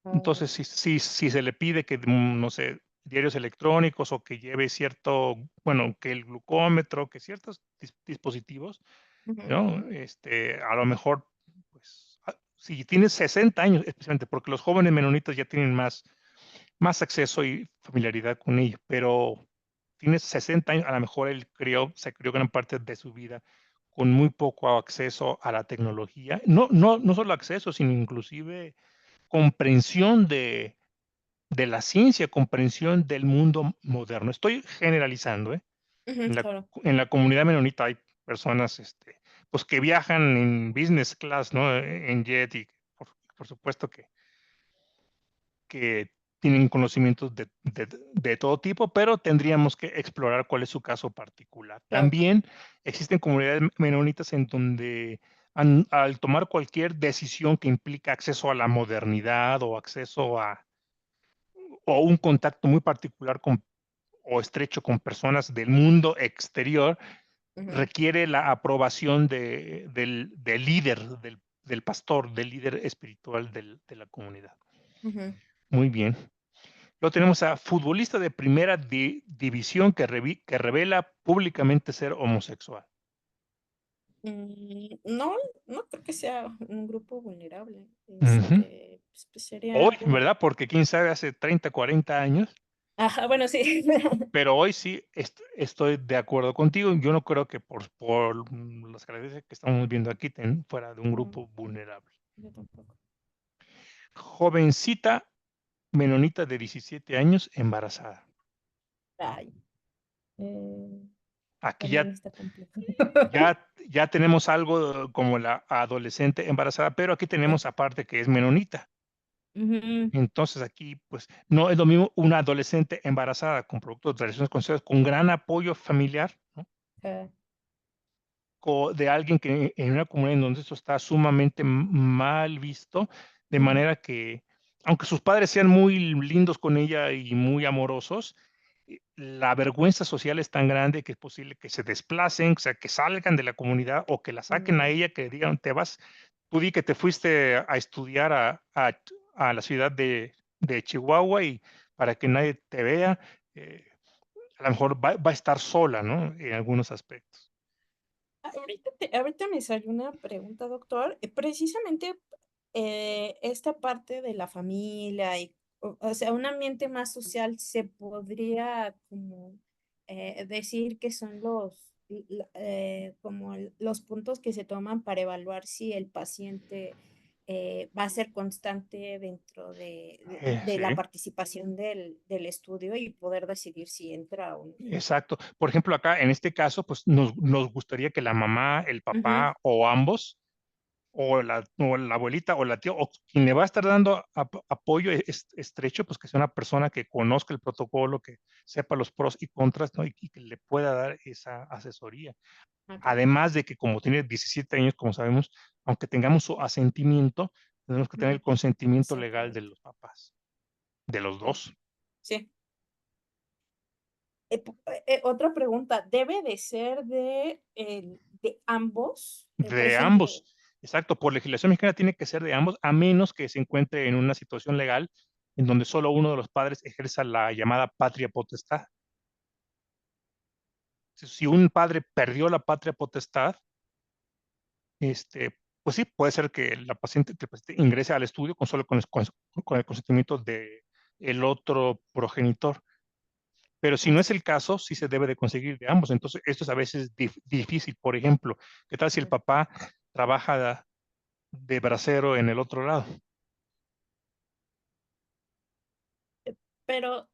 Ah, Entonces, si se le pide que, no sé, diarios electrónicos o que lleve cierto, bueno, que el glucómetro, que ciertos dispositivos, ujú, ¿no? A lo mejor, pues, si tienes 60 años, especialmente porque los jóvenes menonitas ya tienen más acceso y familiaridad con ello, pero tienes 60 años, a lo mejor él se crió gran parte de su vida con muy poco acceso a la tecnología. No solo acceso, sino inclusive comprensión de la ciencia, comprensión del mundo moderno. Estoy generalizando, ¿eh? ujú, claro. En la comunidad menonita hay personas, pues, que viajan en business class, ¿no? En jet y por supuesto que tienen conocimientos de todo tipo, pero tendríamos que explorar cuál es su caso particular. Claro. También existen comunidades menonitas en donde al tomar cualquier decisión que implica acceso a la modernidad o acceso a o un contacto muy particular o estrecho con personas del mundo exterior, Ujú, requiere la aprobación del líder, del pastor, del líder espiritual de la comunidad. ujú. Muy bien. Luego tenemos a futbolista de primera división que revela públicamente ser homosexual. No, no creo que sea un grupo vulnerable. Ujú. Pues sería Hoy, algo. ¿verdad? Porque quién sabe, hace 30, 40 años, Ajá, bueno, sí. pero hoy sí estoy de acuerdo contigo. Yo no creo que por las características que estamos viendo aquí fuera de un No, grupo vulnerable. yo tampoco. Jovencita menonita de 17 años embarazada. Ay, eh, Aquí también está complejo. ya tenemos algo como la adolescente embarazada, pero aquí Sí. tenemos aparte que es menonita. Ujú, Entonces aquí, pues, no es lo mismo una adolescente embarazada con productos de relaciones conocidas con gran apoyo familiar, ¿no? De alguien que en una comunidad en donde esto está sumamente mal visto, de ujú, manera que, aunque sus padres sean muy lindos con ella y muy amorosos, la vergüenza social es tan grande que es posible que se desplacen, o sea, que salgan de la comunidad o que la saquen a mm. ella, que digan, te vas, tú di que te fuiste a estudiar a la ciudad de Chihuahua y para que nadie te vea, eh, a lo mejor va a estar sola, ¿no? En algunos aspectos. Ahorita me salió una pregunta, doctor. Precisamente, esta parte de la familia y, o sea, un ambiente más social, ¿se podría como, decir que son como los puntos que se toman para evaluar si el paciente, va a ser constante dentro de la Sí. participación del estudio y poder decidir si entra o no? Exacto. Por ejemplo, acá en este caso, pues nos gustaría que la mamá, el Ujú, papá o ambos, o la abuelita o la tía, o quien le va a estar dando apoyo estrecho, pues que sea una persona que conozca el protocolo, que sepa los pros y contras, ¿no? Y que le pueda dar esa asesoría. okey, Además de que como tiene 17 años, como sabemos, aunque tengamos su asentimiento, tenemos que tener el ujú, consentimiento legal de exactamente. los papás, de los Sí, dos, sí. Otra pregunta, ¿debe de ser de ambos? Por de ejemplo, ambos. Exacto, por legislación mexicana tiene que ser de ambos, a menos que se encuentre en una situación legal en donde solo uno de los padres ejerza la llamada patria potestad. Si un padre perdió la patria potestad, pues sí, puede ser que que el paciente ingrese al estudio con el consentimiento de el otro progenitor. Pero si no es Así el caso, sí se debe de conseguir de ambos. Entonces, esto es a veces difícil. Por ejemplo, ¿qué tal si el es. papá trabaja de bracero en el otro lado? Pero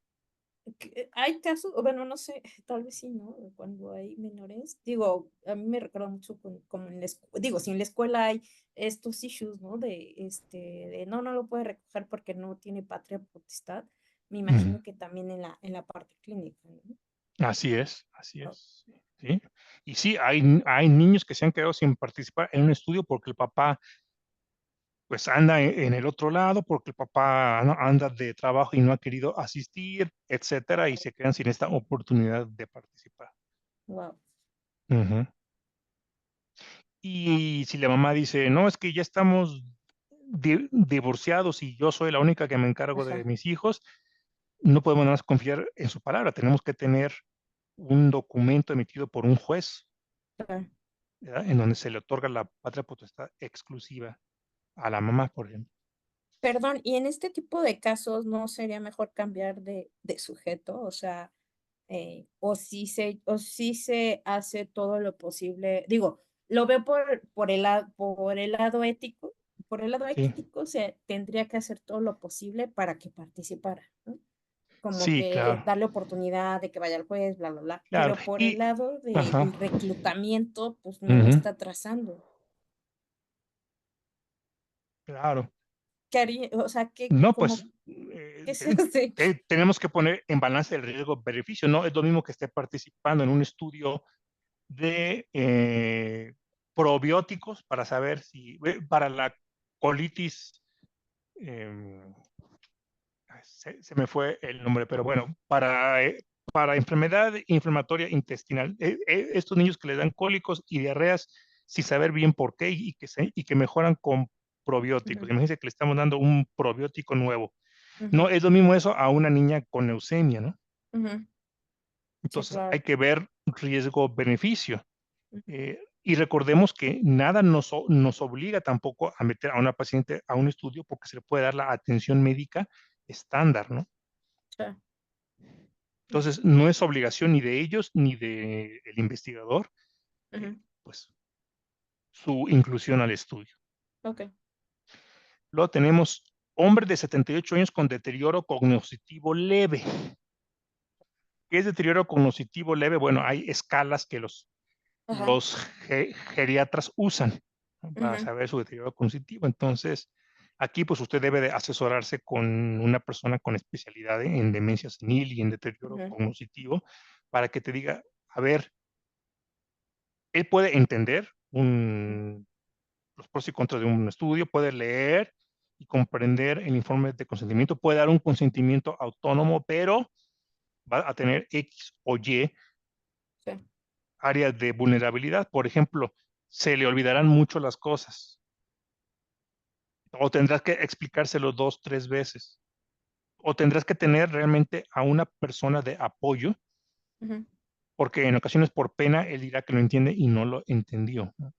hay casos, o bueno, no sé, tal vez sí, ¿no? Cuando hay menores, digo, a mí me recuerda mucho como en la escuela, digo, si en la escuela hay estos issues, ¿no? De no lo puede recoger porque no tiene patria potestad, me Ujú. imagino que también en la parte clínica, ¿no? Así es, así Oh, es. Sí. Y sí, hay niños que se han quedado sin participar en un estudio porque el papá pues anda en el otro lado, porque el papá anda de trabajo y no ha querido asistir, etcétera, y se quedan sin esta oportunidad de participar. wow. Ujú. Y si la mamá dice, no, es que ya estamos divorciados y yo soy la única que me encargo de Ajá, mis hijos, no podemos nada más confiar en su palabra. Tenemos que tener un documento emitido por un juez, claro. ¿verdad? En donde se le otorga la patria potestad exclusiva a la mamá, por ejemplo. Perdón, y en este tipo de casos, ¿no sería mejor cambiar de sujeto? O sea, o sí se hace todo lo posible. Digo, lo veo por el lado ético. Por el lado Sí, ético se tendría que hacer todo lo posible para que participara, ¿no? Como sí, que claro, darle oportunidad de que vaya al juez, bla, bla, bla. claro. Pero por el Y, lado ajá, del reclutamiento, pues no lo ujú, está trazando. claro. ¿Qué haría? O sea, No, como, pues ¿qué se hace? tenemos que poner en balance el riesgo-beneficio. No es lo mismo que esté participando en un estudio de probióticos para saber si, para la colitis, eh, se me fue el nombre, pero bueno, para enfermedad inflamatoria intestinal, estos niños que les dan cólicos y diarreas sin saber bien por qué y que mejoran con probióticos. Ujú, Imagínense que le estamos dando un probiótico nuevo. ujú, No es lo mismo eso a una niña con leucemia, ¿no? ujú. Sí, Entonces hay claro. que ver riesgo-beneficio. Y recordemos que nada nos obliga tampoco a meter a una paciente a un estudio porque se le puede dar la atención médica estándar, ¿no? Sí. Entonces, no es obligación ni de ellos ni del investigador, Ujú, pues, su inclusión al estudio. ok. Luego tenemos hombre de 78 años con deterioro cognitivo leve. ¿Qué es deterioro cognitivo leve? Bueno, hay escalas que Ajá. los geriatras usan, ¿no? Para Ujú, saber su deterioro cognitivo. Entonces, aquí pues usted debe de asesorarse con una persona con especialidad en demencia senil y en deterioro ujú, cognitivo para que te diga, a ver, él puede entender los pros y contras de un estudio, puede leer y comprender el informe de consentimiento, puede dar un consentimiento autónomo, pero va a tener X o Y sí. áreas de vulnerabilidad. Por ejemplo, se le olvidarán mucho las cosas o tendrás que explicárselo dos, tres veces o tendrás que Ujú, tener realmente a una persona de apoyo ujú, porque en ocasiones por pena él dirá que lo entiende y no lo entendió, ¿no?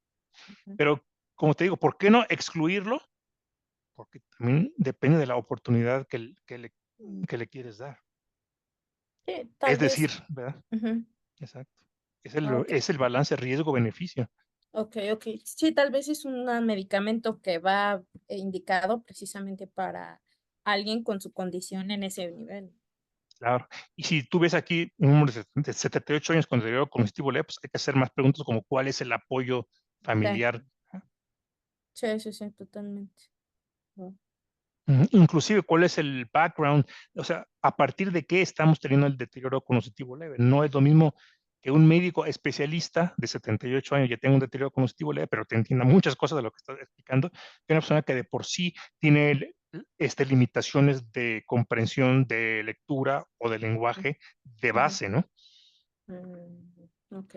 ujú. Pero como te digo, ¿por qué no excluirlo? Porque también depende de la oportunidad que le quieres dar. Sí, Es tal decir, vez. ¿verdad? Ujú, Exacto. ok, Es el balance riesgo-beneficio. ok, ok. Sí, tal vez es un medicamento que va indicado precisamente para alguien con su condición en ese nivel. Claro. Y si tú ves aquí un hombre de 78 años con deterioro cognitivo leve, pues hay que hacer más preguntas como cuál es el apoyo Sí, familiar. sí, sí, sí, totalmente. Wow. Ujú. Inclusive, ¿cuál es el background? O sea, a partir de qué estamos teniendo el deterioro cognitivo leve. No es lo mismo que un médico especialista de 78 años ya tenga un deterioro cognitivo leve, pero te entienda muchas cosas de lo que estás explicando, que una persona que de por sí tiene limitaciones de comprensión, de lectura o de lenguaje de Ujú, base, ¿no? ok,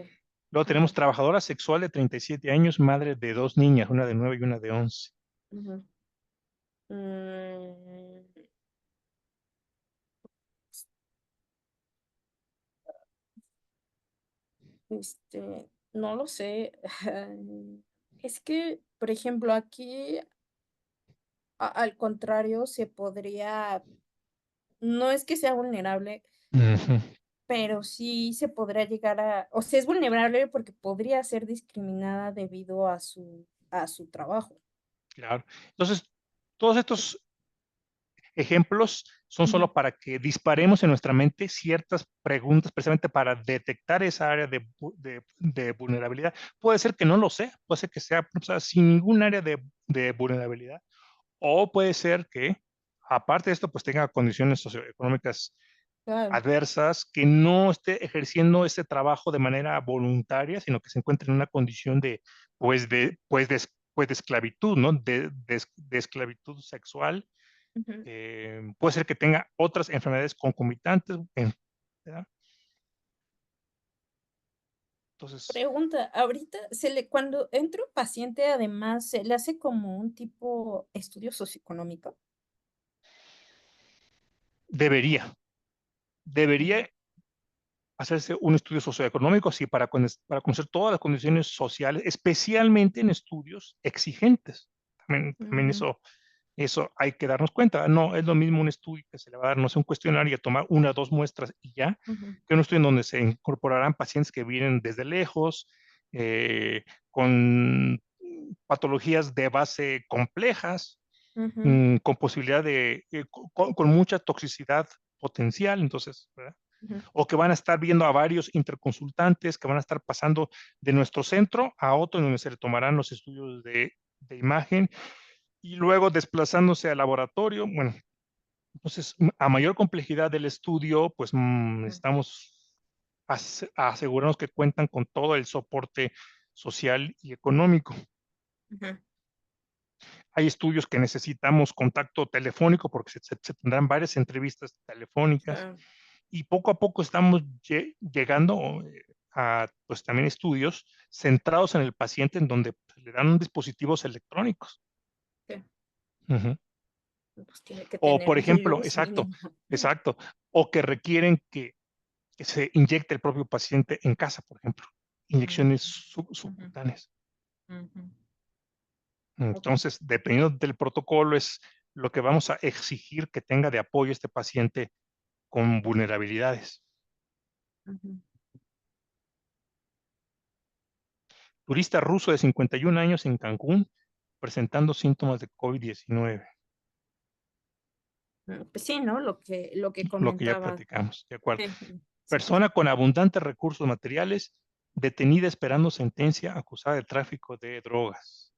Luego ok. tenemos trabajadora sexual de 37 años, madre de dos niñas, una de 9 y una de 11. Ujú. Mm, no lo sé. Es que, por ejemplo, aquí, al contrario, se podría, no es que sea vulnerable, Ujú, pero sí se podría llegar a, o sea, es vulnerable porque podría ser discriminada debido a su trabajo. claro. Entonces, todos estos ejemplos son Ujú, solo para que disparemos en nuestra mente ciertas preguntas, precisamente para detectar esa área de vulnerabilidad. Puede ser que no lo sea, puede ser que sea, o sea, sin ningún área de vulnerabilidad, o puede ser que, aparte de esto, pues tenga condiciones socioeconómicas claro. adversas, que no esté ejerciendo ese trabajo de manera voluntaria, sino que se encuentre en una condición pues de esclavitud, ¿no? De esclavitud sexual. Ujú. Puede ser que tenga otras enfermedades concomitantes, ¿verdad? Entonces, Pregunta, ahorita cuando entra un paciente, además, ¿se le hace como un tipo estudio socioeconómico? debería, Ujú, debería hacerse un estudio socioeconómico, sí, para conocer todas las condiciones sociales, especialmente en estudios exigentes. También ujú, eso hay que darnos cuenta. No es lo mismo un estudio que se le va a dar, no sé, un cuestionario y a tomar una o dos muestras y ya, ujú, que un estudio en donde se incorporarán pacientes que vienen desde lejos, con patologías de base complejas, ujú, con posibilidad con mucha toxicidad potencial, entonces, ¿verdad? ujú. O que van a estar viendo a varios interconsultantes que van a estar pasando de nuestro centro a otro en donde se le tomarán los estudios de imagen y luego desplazándose al laboratorio. Bueno, entonces, a mayor complejidad del estudio, pues Ujú, necesitamos asegurarnos que cuentan con todo el soporte social y económico. ujú, Hay estudios que necesitamos contacto telefónico porque se tendrán varias entrevistas telefónicas claro, y poco a poco estamos llegando a pues también estudios centrados en el paciente en donde pues, le dan dispositivos electrónicos. sí, Ujú. pues tiene que O tener por un ejemplo, luz exacto, mínimo. exacto, o que requieren que se inyecte el propio paciente en casa, por ejemplo, Mm, inyecciones ujú, subcutáneas. ujú, okey, Entonces, dependiendo del protocolo, es lo que vamos a exigir que tenga de apoyo este paciente con vulnerabilidades. ujú. Turista ruso de 51 años en Cancún presentando síntomas de COVID-19, Pues sí, ¿no? Lo que lo que ya comentabas. platicamos, ¿de acuerdo? Sí, sí, Persona sí. con abundantes recursos materiales detenida esperando sentencia acusada de tráfico de drogas.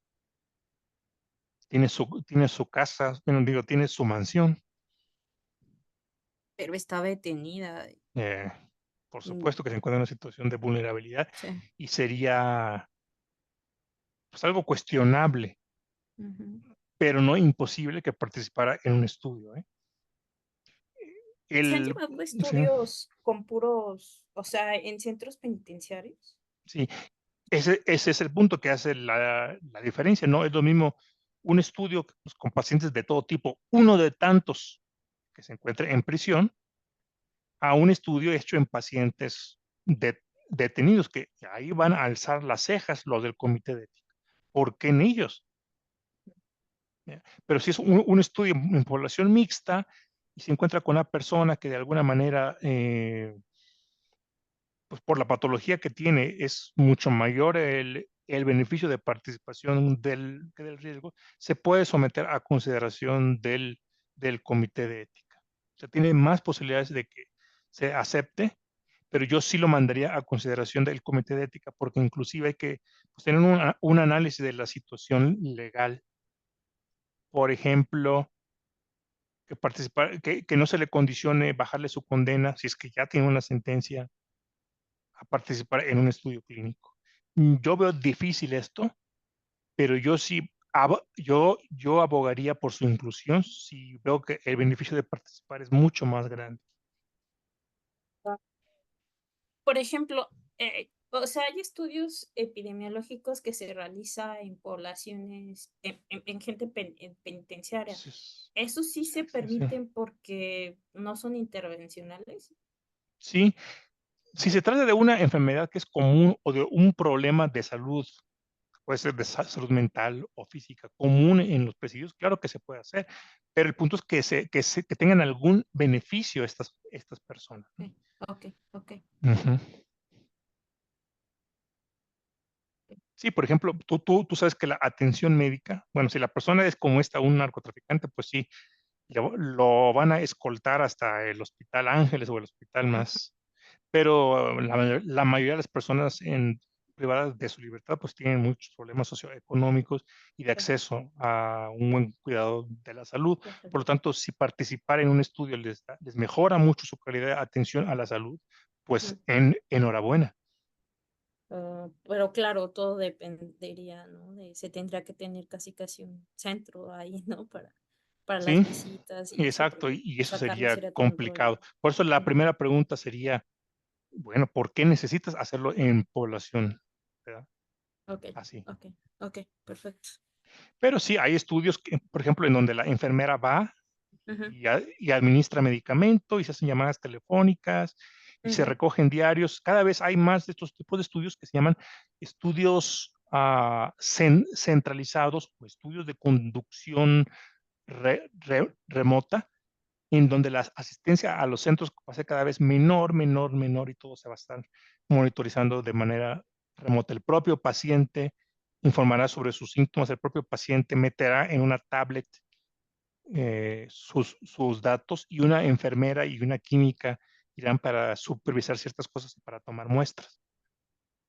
Tiene su casa, bueno, digo, tiene su mansión. Pero estaba detenida. eh, por Mm, supuesto que se encuentra en una situación de vulnerabilidad sí, y sería pues, algo cuestionable, ujú. pero no imposible que participara en un estudio. ¿Eh? ¿Se han El, llevado sí, estudios con puros, o sea, en centros penitenciarios? sí, ese es el punto que hace la diferencia, ¿no? Es lo mismo un estudio pues, con pacientes de todo tipo, uno de tantos que se encuentre en prisión, a un estudio hecho en pacientes detenidos, que ahí van a alzar las cejas los del comité de ética. ¿Por qué en ellos? ¿Ya? Pero si es un estudio en población mixta y se encuentra con una persona que de alguna manera, pues por la patología que tiene, es mucho mayor el beneficio de participación que del riesgo, se puede someter a consideración del comité de ética. O sea, tiene más posibilidades de que se acepte, pero yo sí lo mandaría a consideración del comité de ética porque inclusive hay que pues, tener un análisis de la situación legal. Por ejemplo, que no se le condicione bajarle su condena si es que ya tiene una sentencia a participar en un estudio clínico. Yo veo difícil esto, pero yo sí, yo abogaría por su inclusión si veo que el beneficio de participar es mucho más grande. Por ejemplo, o sea, hay estudios epidemiológicos que se realiza en poblaciones, en gente penitenciaria. Sí, ¿Esos sí se sí, sí. permiten porque no son intervencionales? Sí, si se trata de una enfermedad que es común o de un problema de salud puede ser de salud mental o física común en los presidios, claro que se puede hacer, pero el punto es que tengan algún beneficio estas personas, ¿no? okey, okey, okey, Ujú. okey. Sí, por ejemplo, tú sabes que la atención médica, bueno, si la persona es como un narcotraficante, pues sí, lo van a escoltar hasta el Hospital Ángeles o el hospital Ujú, más, pero la mayoría de las personas privadas de su libertad, pues tienen muchos problemas socioeconómicos y de sí, acceso a un buen cuidado de la salud. la Por salud. lo tanto, si participar en un estudio les mejora mucho su calidad de atención a la salud, pues Ujú. enhorabuena. Pero claro, todo dependería, ¿no? Se tendría que tener casi un centro ahí, ¿no? Para las Sí, visitas y eso, exacto, porque y eso sacarlo sería sería todo un complicado. rollo. Por eso la Ujú. primera pregunta sería, bueno, ¿por qué necesitas hacerlo en población? ¿Verdad? Okey, Así. okey, okey, perfecto. Pero sí, hay estudios que, por ejemplo, en donde la enfermera va Ujú, y administra medicamento, y se hacen llamadas telefónicas, y se ujú, recogen diarios. Cada vez hay más de estos tipos de estudios que se llaman estudios, centralizados o estudios de conducción remota, en donde la asistencia a los centros va a ser cada vez menor, menor, menor, y todo se va a estar monitorizando de manera remota. El propio paciente informará sobre sus síntomas, el propio paciente meterá en una tablet sus datos, y una enfermera y una química irán para supervisar ciertas cosas y para tomar muestras.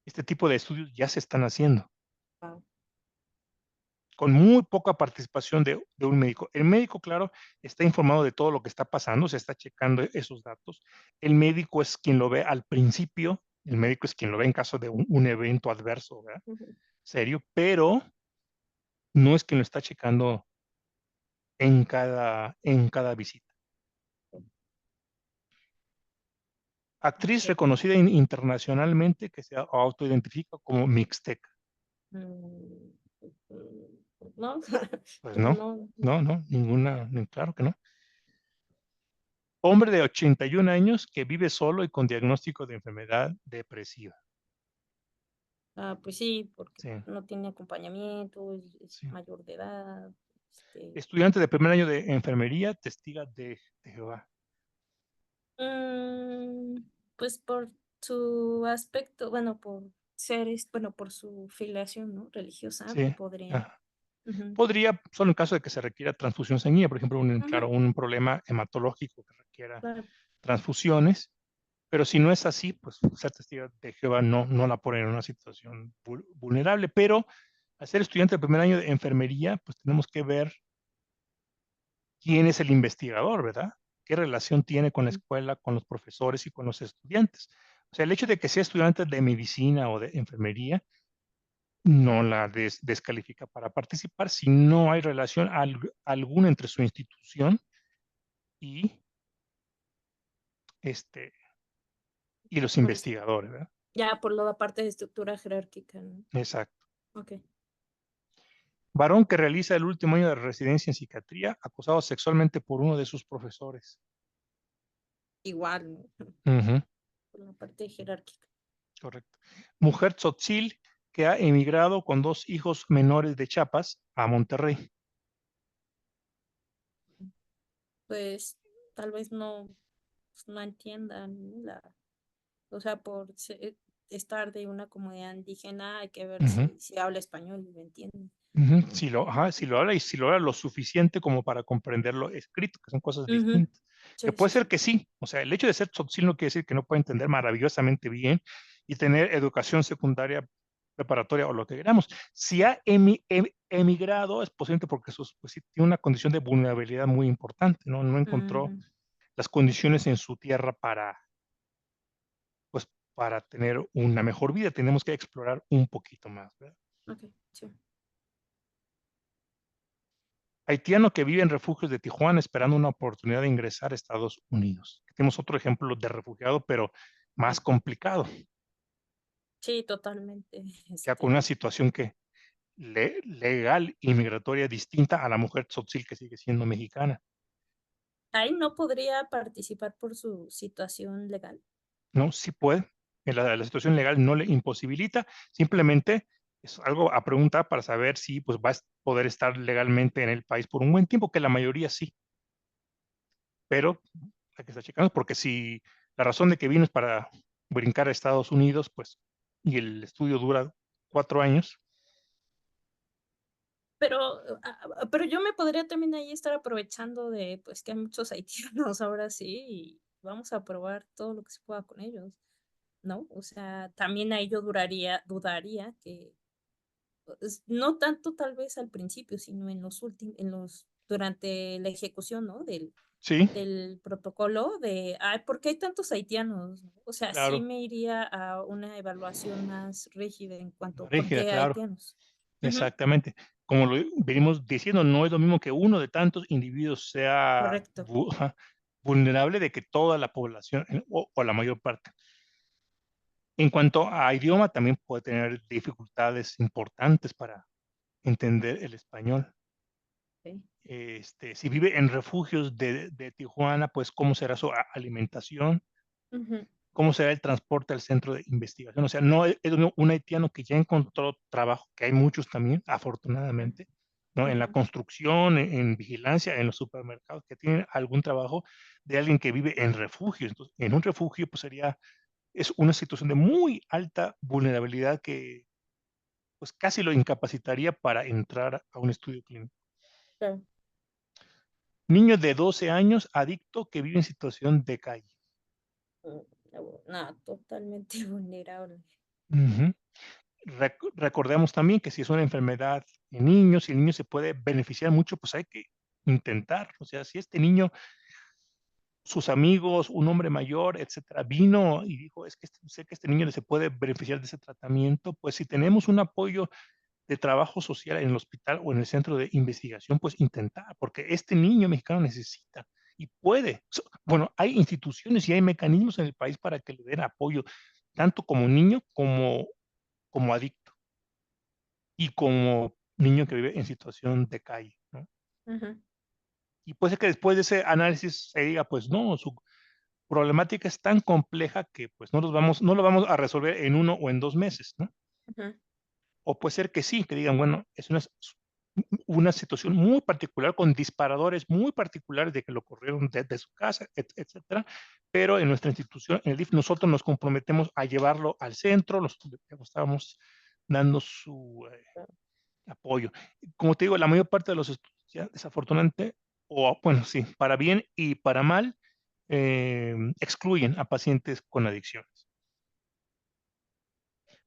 Este tipo de estudios ya se están haciendo, guau, con muy poca participación de un médico. El médico, claro, está informado de todo lo que está pasando, se está checando esos datos. El médico es quien lo ve al principio, el médico es quien lo ve en caso de un evento adverso, ¿verdad? ujú, Serio, pero no es quien lo está checando en cada visita. Actriz okey. reconocida internacionalmente que se autoidentifica como mixteca. Mm, no, Pues pues no, no, no, no, ninguna, claro que no. Hombre de 81 años que vive solo y con diagnóstico de enfermedad depresiva. pues sí, porque Sí, no tiene acompañamiento, es sí. mayor de edad, Estudiante de primer año de enfermería, testiga de Jehová. mm, pues por su aspecto, bueno, por bueno, por su filiación, ¿no? Religiosa, Sí, podría. ajá. Ujú, Podría, solo en caso de que se requiera transfusión sanguínea, por ejemplo, ujú, claro, un problema hematológico que requiera claro. transfusiones. Pero si no es así, pues ser testigo de Jehová no la pone en una situación vulnerable. Pero al ser estudiante de primer año de enfermería, pues tenemos que ver quién es el investigador, ¿verdad? ¿Qué relación tiene con la Mm, escuela, con los profesores y con los estudiantes? O sea, el hecho de que sea estudiante de medicina o de enfermería no la descalifica para participar si no hay relación alguna entre su institución y, este, y los por es investigadores, ¿verdad? ya por la parte de estructura jerárquica, ¿no? Exacto. Okey. Varón que realiza el último año de residencia en psiquiatría, acosado sexualmente por uno de sus profesores. Igual, ¿no? Ujú, Por la parte jerárquica. correcto. Mujer tzotzil que ha emigrado con 2 hijos menores de Chiapas a Monterrey. Pues, tal vez no, pues, no entiendan, ¿no? O sea, estar de una comunidad indígena, hay que ver Ujú, si habla español y lo entienden. ujú. Si lo habla y si lo habla lo suficiente como para comprenderlo escrito, que son cosas Ujú. distintas. Que Sí, puede sí, ser sí. que sí, o sea, el hecho de ser tzotzil no quiere decir que no pueda entender maravillosamente bien y tener educación secundaria, preparatoria o lo que queramos. Si ha emigrado, es posiblemente porque pues sí tiene una condición de vulnerabilidad muy importante, ¿no? No encontró Mm, las condiciones en su tierra pues, para tener una mejor vida. Tenemos que explorar un poquito más, ¿verdad? okey, sí. Haitiano que vive en refugios de Tijuana esperando una oportunidad de ingresar a Estados Unidos. Tenemos otro ejemplo de refugiado, pero más complicado, Sí, totalmente, ya con una situación que legal y migratoria distinta a la mujer tzotzil que sigue siendo mexicana. ahí no podría participar por su situación legal. No, sí puede. La situación legal no le imposibilita, simplemente Es algo a preguntar para saber si, pues, va a poder estar legalmente en el país por un buen tiempo, que la mayoría sí, pero hay que estar checando, porque si la razón de que vino es para brincar a Estados Unidos, pues, y el estudio dura 4 años. Pero, pero yo me podría también ahí estar aprovechando de, pues, que hay muchos haitianos ahora sí, y vamos a probar todo lo que se pueda con ellos, ¿no? O sea, también ahí yo dudaría que, pues, no tanto tal vez al principio, sino en los últimos durante la ejecución, ¿no? Sí, Del protocolo de, ay, ¿por qué hay tantos haitianos? ¿No? O sea, sí claro, me iría a una evaluación más rígida en cuanto, más ¿por rígida, qué claro, haitianos? Ujú, exactamente. Como lo venimos diciendo, no es lo mismo que uno de tantos individuos sea correcto. vulnerable de que toda la población, o la mayor parte. En cuanto a idioma, también puede tener dificultades importantes para entender el español. Okey. Si vive en refugios de Tijuana, pues, ¿cómo será su alimentación? Ujú, ¿Cómo será el transporte al centro de investigación? O sea, no es lo mismo un haitiano que ya encontró trabajo, que hay muchos también, ujú, afortunadamente, ¿no? En la ujú, construcción, en vigilancia, en los supermercados, que tienen algún trabajo, de alguien que vive en refugios. Entonces, en un refugio, pues, es una situación de muy alta vulnerabilidad que, pues, casi lo incapacitaría para entrar a un estudio clínico. claro. Niño de 12 años, adicto, que vive en situación de calle. No, totalmente vulnerable. Ujú. Recordemos también que si es una enfermedad en niños, si el niño se puede beneficiar mucho, pues hay que intentar. O sea, si este niño, sus amigos, un hombre mayor, etcétera, vino y dijo: "Es que sé que este niño se puede beneficiar de ese tratamiento", pues si tenemos un apoyo de trabajo social en el hospital o en el centro de investigación, pues intentar, porque este niño mexicano necesita y puede. Bueno, hay instituciones y hay mecanismos en el país para que le den apoyo, tanto como niño como adicto y como niño que vive en situación de calle, ¿no? Ujú, Y puede ser que después de ese análisis se diga, pues no, su problemática es tan compleja que pues no lo vamos a resolver en 1 o en 2 meses, ¿no? ujú, O puede ser que sí, que digan, bueno, es una situación muy particular, con disparadores muy particulares de que lo corrieron de su casa, etcétera, pero en nuestra institución, en el DIF, nosotros nos comprometemos a llevarlo al centro, le estamos dando su claro. apoyo. Como te digo, la mayor parte de los estudios, ya desafortunadamente, o bueno, sí, para bien y para mal, excluyen a pacientes con adicciones.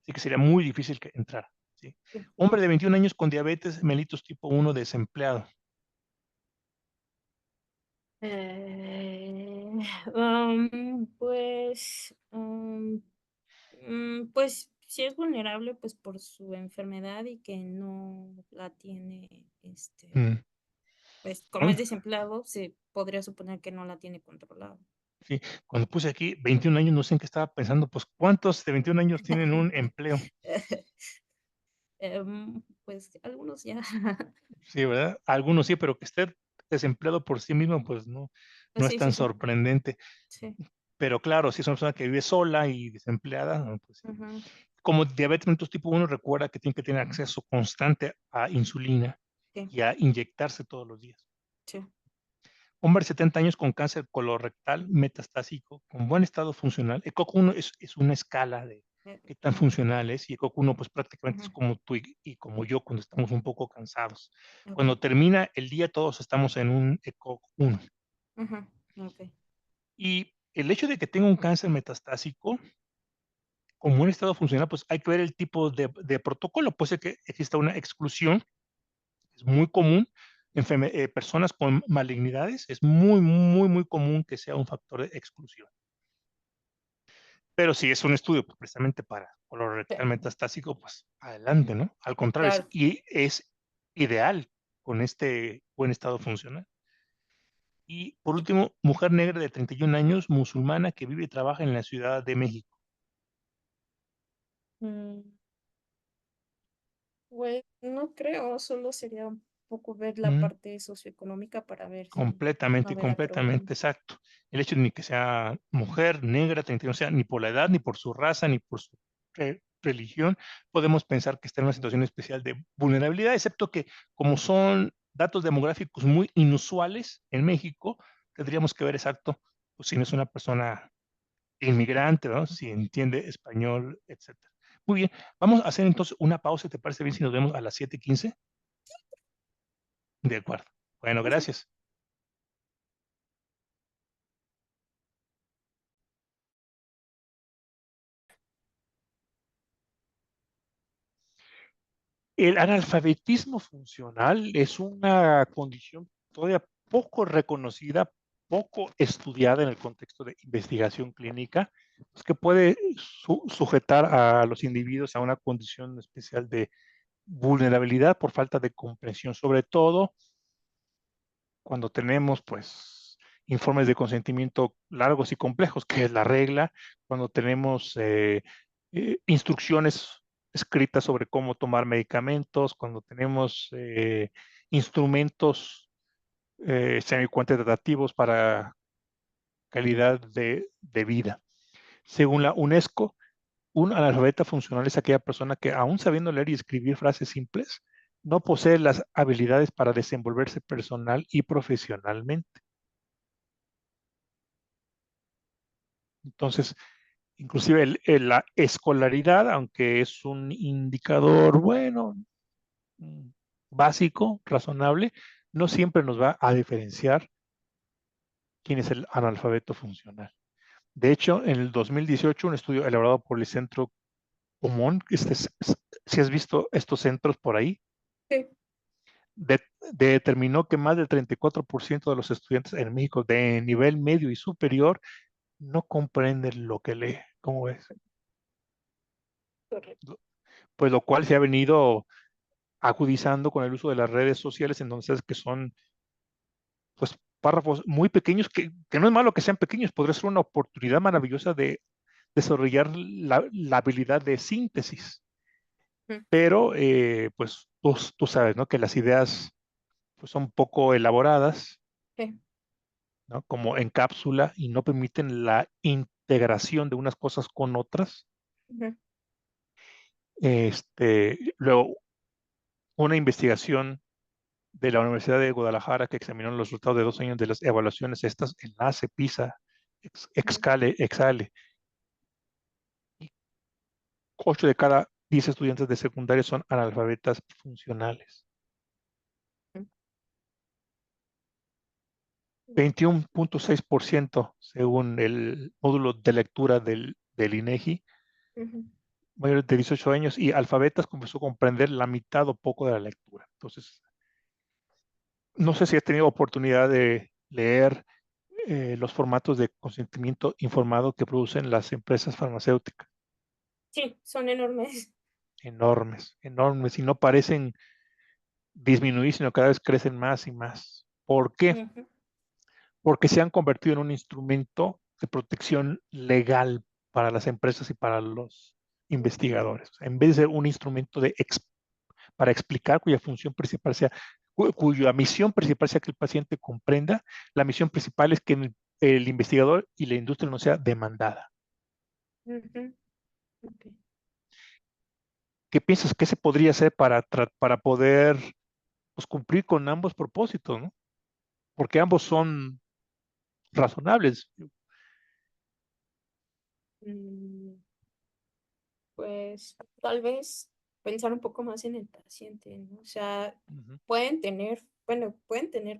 Así que sería muy difícil que entrara, ¿sí? Sí. Hombre de 21 años con diabetes mellitus tipo 1 desempleado. Eh, pues, pues, si es vulnerable, pues, por su enfermedad y que no la tiene, Mm, pues, como es bueno, desempleado, se podría suponer que no la tiene controlada. sí, cuando puse aquí 21 años, no sé en qué estaba pensando, pues, ¿cuántos de 21 años tienen un empleo? Pues, algunos ya. Sí, ¿verdad? Algunos sí, pero que esté desempleado por sí mismo, pues no es Sí, sí, tan sí, sorprendente. sí. Pero claro, si es una persona que vive sola y desempleada, no, pues sí. Ujú, Como diabetes mellitus tipo 1, recuerda que tiene que tener acceso constante a insulina sí, y a inyectarse todos los días. sí. Hombre de 70 años con cáncer colorectal metastásico con buen estado funcional. ECOG 1 es una escala de qué tan Okey. funcional es, y ECOG 1, pues, prácticamente Ujú, es como tú y como yo cuando estamos un poco cansados. okey. Cuando termina el día, todos estamos en un ECOG 1. Ujú, okey. Y el hecho de que tenga un cáncer metastásico con buen estado funcional, pues, hay que ver el tipo de protocolo. Puede ser que exista una exclusión. Es muy común, personas con malignidades, es muy, muy, muy común que sea un factor de exclusión. Pero si es un estudio, pues, precisamente para Sí, colorectal metastásico, pues, adelante, ¿no? Al contrario, claro. es ideal con este buen estado funcional. Y, por último, mujer negra de 31 años, musulmana, que vive y trabaja en la Ciudad de México. Mm, pues, no creo, solo sería un poco ver la Mm, parte socioeconómica para ver si no completamente, habrá problema. completamente, exacto. El hecho de ni que sea mujer, negra, 31, o sea, ni por la edad, ni por su raza, ni por su religión, podemos pensar que está en una situación especial de vulnerabilidad, excepto que como son datos demográficos muy inusuales en México, tendríamos que ver exacto, pues, si no es una persona inmigrante, ¿no? Si entiende español, etcétera. Muy bien, vamos a hacer entonces una pausa, ¿te parece bien si nos vemos a las 7:15? De acuerdo. Bueno, Ujú. gracias. El analfabetismo funcional es una condición todavía poco reconocida, poco estudiada en el contexto de investigación clínica, pues, que puede sujetar a los individuos a una condición especial de vulnerabilidad por falta de comprensión, sobre todo cuando tenemos, pues, informes de consentimiento largos y complejos, que es la regla, cuando tenemos instrucciones escritas sobre cómo tomar medicamentos, cuando tenemos instrumentos semi-cuantitativos para calidad de vida. Según la UNESCO, un analfabeta funcional es aquella persona que, aún sabiendo leer y escribir frases simples, no posee las habilidades para desenvolverse personal y profesionalmente. Entonces, inclusive la escolaridad, aunque es un indicador, bueno, mm, básico, razonable, no siempre nos va a diferenciar quién es el analfabeto funcional. De hecho, en el 2018, un estudio elaborado por el Centro Común, si has visto estos centros por ahí, Sí, de- determinó que más del 34% de los estudiantes en México de nivel medio y superior no comprenden lo que lee. ¿Cómo ves? correcto. Pues lo cual se ha venido agudizando con el uso de las redes sociales, entonces que son, pues, párrafos muy pequeños, que no es malo que sean pequeños, podría ser una oportunidad maravillosa de desarrollar la habilidad de síntesis, Ujú. pero pues tú sabes, ¿no? Que las ideas pues, son poco elaboradas, Sí, ¿no? Como en cápsula y no permiten la integración de unas cosas con otras. ujú, Luego, una investigación de la Universidad de Guadalajara que examinó los resultados de 2 años de las evaluaciones estas, ENLACE, PISA, ujú, EXCALE, EXALE. 8 de cada 10 estudiantes de secundaria son analfabetas funcionales. ujú, 21.6% según el módulo de lectura del INEGI, ujú. mayores de 18 años y alfabetas comenzó a comprender la mitad o poco de la lectura. Entonces, no sé si has tenido oportunidad de leer los formatos de consentimiento informado que producen las empresas farmacéuticas. Sí, son enormes. Enormes, enormes, y no parecen disminuir, sino cada vez crecen más y más. ¿Por qué? Ujú, Porque se han convertido en un instrumento de protección legal para las empresas y para los investigadores. En vez de ser un instrumento para explicar cuya función principal sea, cuya misión principal sea que el paciente comprenda, la misión principal es que el investigador y la industria no sea demandada. ujú, ok. ¿Qué piensas que se podría hacer para poder, pues, cumplir con ambos propósitos, ¿no? Porque ambos son razonables. Mm, Pues tal vez pensar un poco más en el paciente, ¿no? O sea, Ujú. pueden tener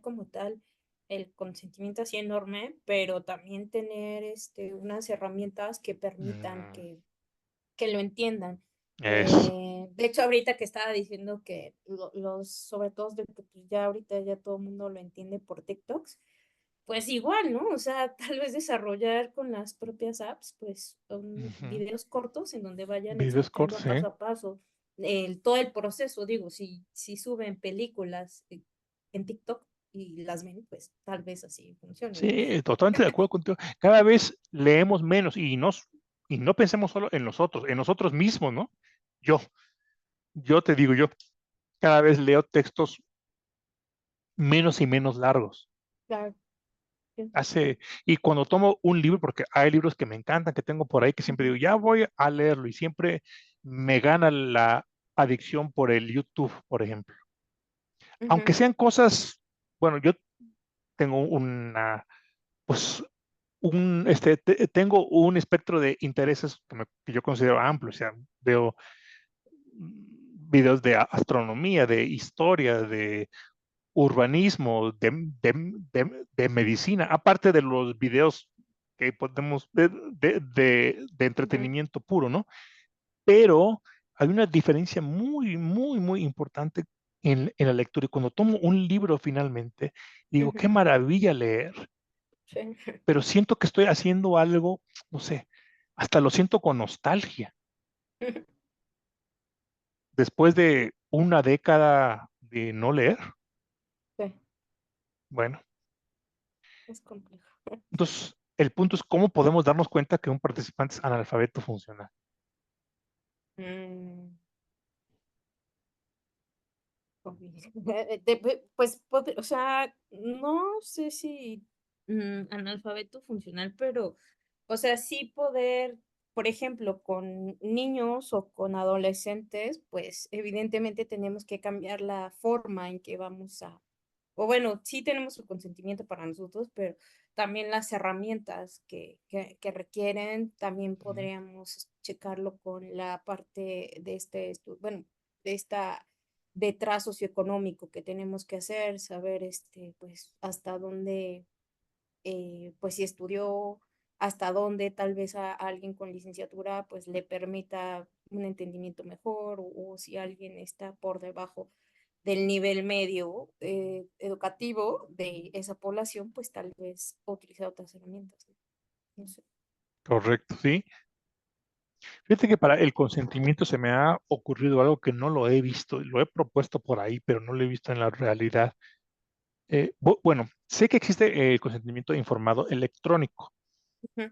como tal el consentimiento así enorme, pero también tener unas herramientas que permitan Mm, que lo entiendan. eso. De hecho, ahorita que estaba diciendo que sobre todo de que pues, ya ahorita ya todo el mundo lo entiende por TikToks, pues igual, ¿no? O sea, tal vez desarrollar con las propias apps, pues, Ujú. videos cortos en donde vayan Videos explicando cortos, a sí. paso a paso todo el proceso. Digo, si suben películas en TikTok y las ven, pues tal vez así funcione, ¿no? Sí, totalmente de acuerdo contigo. Cada vez leemos menos y no pensemos solo en nosotros mismos, ¿no? Yo, yo te digo, yo cada vez leo textos menos y menos largos. Claro. Sí. Y cuando tomo un libro, porque hay libros que me encantan, que tengo por ahí, que siempre Ujú, digo, ya voy a leerlo y siempre me gana la adicción por el YouTube, por ejemplo. Ujú, Aunque sean cosas, bueno, yo tengo pues, tengo un espectro de intereses que yo considero amplio, o sea, veo videos de astronomía, de historia, de urbanismo, de medicina, aparte de los videos que podemos, de ujú, entretenimiento puro, ¿no? Pero hay una diferencia muy, muy, muy importante en la lectura. Y cuando tomo un libro finalmente, digo, qué ujú, maravilla leer, sí. pero siento que estoy haciendo algo, no sé, hasta lo siento con nostalgia. Después de una década de no leer, Sí, bueno, es complejo. entonces el punto es cómo podemos darnos cuenta que un participante es analfabeto funcional. Mm, pues, o sea, no sé si analfabeto funcional, pero, o sea, sí poder, por ejemplo, con niños o con adolescentes, pues evidentemente tenemos que cambiar la forma en que vamos a, o bueno, sí tenemos el consentimiento para nosotros, pero también las herramientas que requieren, también Ujú. podríamos checarlo con la parte de bueno, de esta detrás socioeconómico que tenemos que hacer, saber pues hasta dónde, pues si estudió, hasta dónde tal vez a alguien con licenciatura pues le permita un entendimiento mejor o si alguien está por debajo del nivel medio educativo de esa población, pues tal vez utilizar otras herramientas. No, no sé. Correcto, sí. Fíjate que para el consentimiento se me ha ocurrido algo que no lo he visto, lo he propuesto por ahí, pero no lo he visto en la realidad. Bueno, sé que existe el consentimiento informado electrónico, Ujú,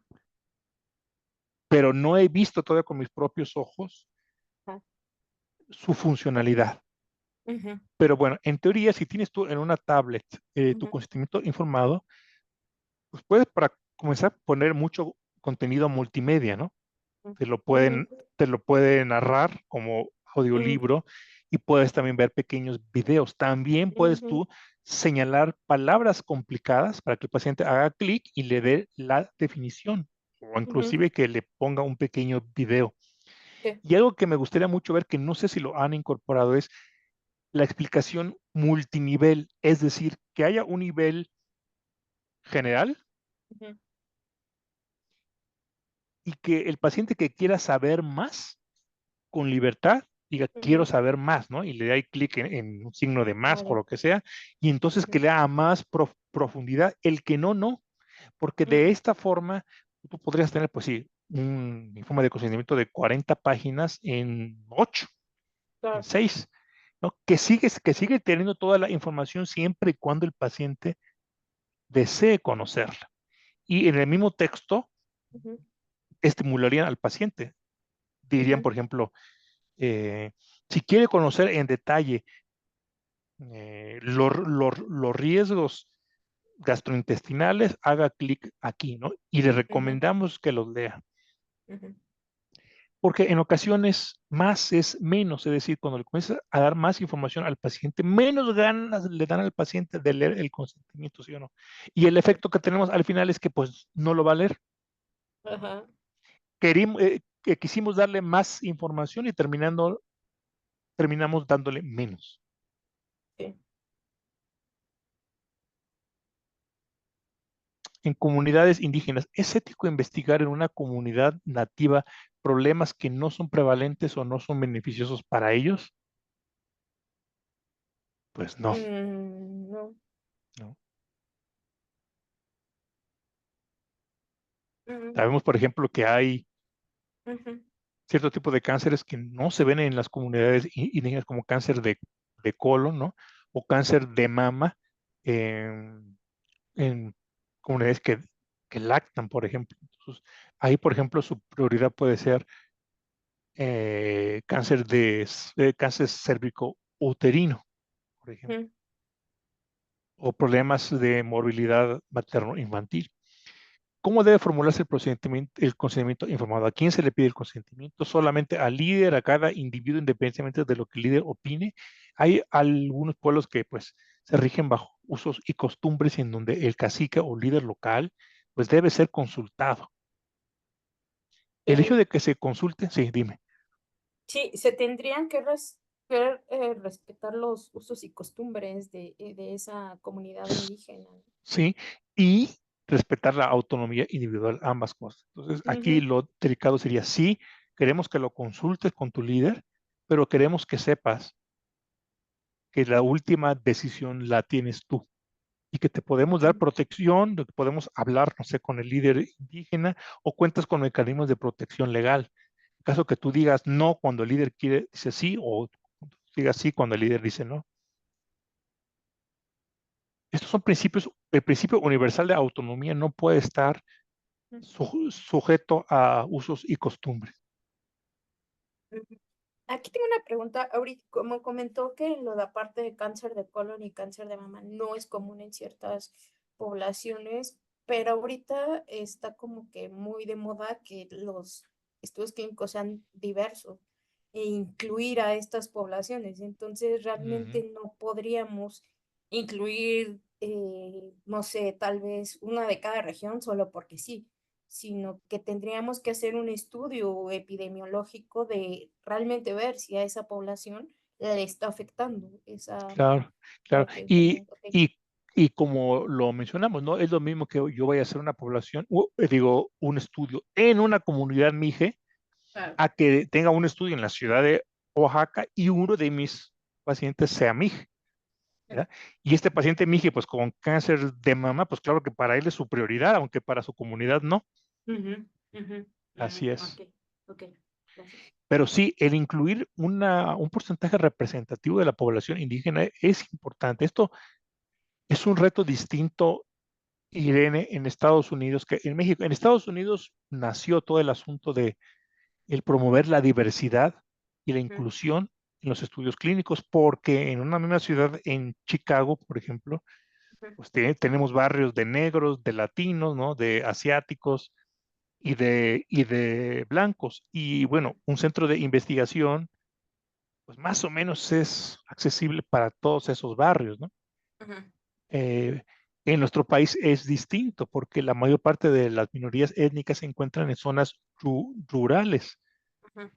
pero no he visto todavía con mis propios ojos ajá, su funcionalidad. ujú, Pero bueno, en teoría, si tienes tú en una tablet tu ujú, consentimiento informado, pues puedes para comenzar poner mucho contenido multimedia, ¿no? Te lo ujú, pueden, te lo pueden narrar como ujú, audiolibro y puedes también ver pequeños videos. También puedes ujú, tú señalar palabras complicadas para que el paciente haga clic y le dé la definición o ujú, inclusive que le ponga un pequeño video. sí, Y algo que me gustaría mucho ver, que no sé si lo han incorporado, es la explicación multinivel, es decir, que haya un nivel general ujú, y que el paciente que quiera saber más con libertad, diga, quiero ujú, saber más, ¿no? Y le da clic en un signo de más ah, o ya, lo que sea, y entonces que ujú, lea a más profundidad, el que no, no, porque de ujú, esta forma tú podrías tener, pues sí, un informe de consentimiento de 40 páginas en 8, en claro, 6, ¿no? Que sigue teniendo toda la información siempre y cuando el paciente desee conocerla. Y en el mismo texto ujú, estimularían al paciente. Dirían, ujú, por ejemplo, si quiere conocer en detalle los riesgos gastrointestinales, haga clic aquí, ¿no? Y le ujú, recomendamos que los lea, ujú, porque en ocasiones más es menos, es decir, cuando le comienzas a dar más información al paciente, menos ganas le dan al paciente de leer el consentimiento, ¿sí o no? Y el sí, efecto que tenemos al final es que pues no lo va a leer. ajá, Que quisimos darle más información y terminamos dándole menos. sí. En comunidades indígenas, ¿es ético investigar en una comunidad nativa problemas que no son prevalentes o no son beneficiosos para ellos? Pues no, No, no. ujú, Sabemos, por ejemplo, que hay ujú, cierto tipo de cánceres que no se ven en las comunidades indígenas como cáncer de colon, ¿no? O cáncer de mama en comunidades que lactan, por ejemplo. Entonces, ahí, por ejemplo, su prioridad puede ser cáncer cérvico uterino, por ejemplo, ujú, o problemas de morbilidad materno-infantil. ¿Cómo debe formularse el consentimiento informado? ¿A quién se le pide el consentimiento? ¿Solamente al líder, a cada individuo, independientemente de lo que el líder opine? Hay algunos pueblos que pues se rigen bajo usos y costumbres en donde el cacique o líder local pues debe ser consultado. El hecho Eh, de que se consulte, sí, dime. sí, se tendrían que respetar los usos y costumbres de esa comunidad indígena. Sí, y respetar la autonomía individual, ambas cosas. Entonces, aquí Ujú, lo delicado sería, sí, queremos que lo consultes con tu líder, pero queremos que sepas que la última decisión la tienes tú y que te podemos dar ujú, protección, de que podemos hablar, no sé, con el líder indígena o cuentas con mecanismos de protección legal. En caso que tú digas no cuando el líder quiere, dice sí, o digas sí cuando el líder dice no. Estos son principios, el principio universal de autonomía no puede estar ujú, sujeto a usos y costumbres. ujú. Aquí tengo una pregunta. Ahorita, como comentó que lo de aparte de cáncer de colon y cáncer de mama no es común en ciertas poblaciones, pero ahorita está como que muy de moda que los estudios clínicos sean diversos e incluir a estas poblaciones. Entonces, Ujú. realmente no podríamos incluir, no sé, tal vez una de cada región solo porque sí, sino que tendríamos que hacer un estudio epidemiológico de realmente ver si a esa población le está afectando esa Claro, claro. enfermedad. Ok, Y como lo mencionamos, ¿no? Es lo mismo que yo vaya a hacer una población, digo, un estudio en una comunidad mije, claro. a que tenga un estudio en la ciudad de Oaxaca y uno de mis pacientes sea mije, ¿verdad? Y este paciente mije, pues con cáncer de mama, pues claro que para él es su prioridad, aunque para su comunidad no. Ujú, ujú, ujú. Así es. Ok, ok, gracias. Pero sí, el incluir un porcentaje representativo de la población indígena es importante. Esto es un reto distinto, Irene, en Estados Unidos que en México. En Estados Unidos nació todo el asunto de el promover la diversidad y la Ujú, inclusión en los estudios clínicos, porque en una misma ciudad, en Chicago, por ejemplo, ujú, pues tenemos barrios de negros, de latinos, ¿no? De asiáticos y de blancos. Y ujú, bueno, un centro de investigación pues más o menos es accesible para todos esos barrios, ¿no? ujú, Eh, en nuestro país es distinto porque la mayor parte de las minorías étnicas se encuentran en zonas rurales. ujú,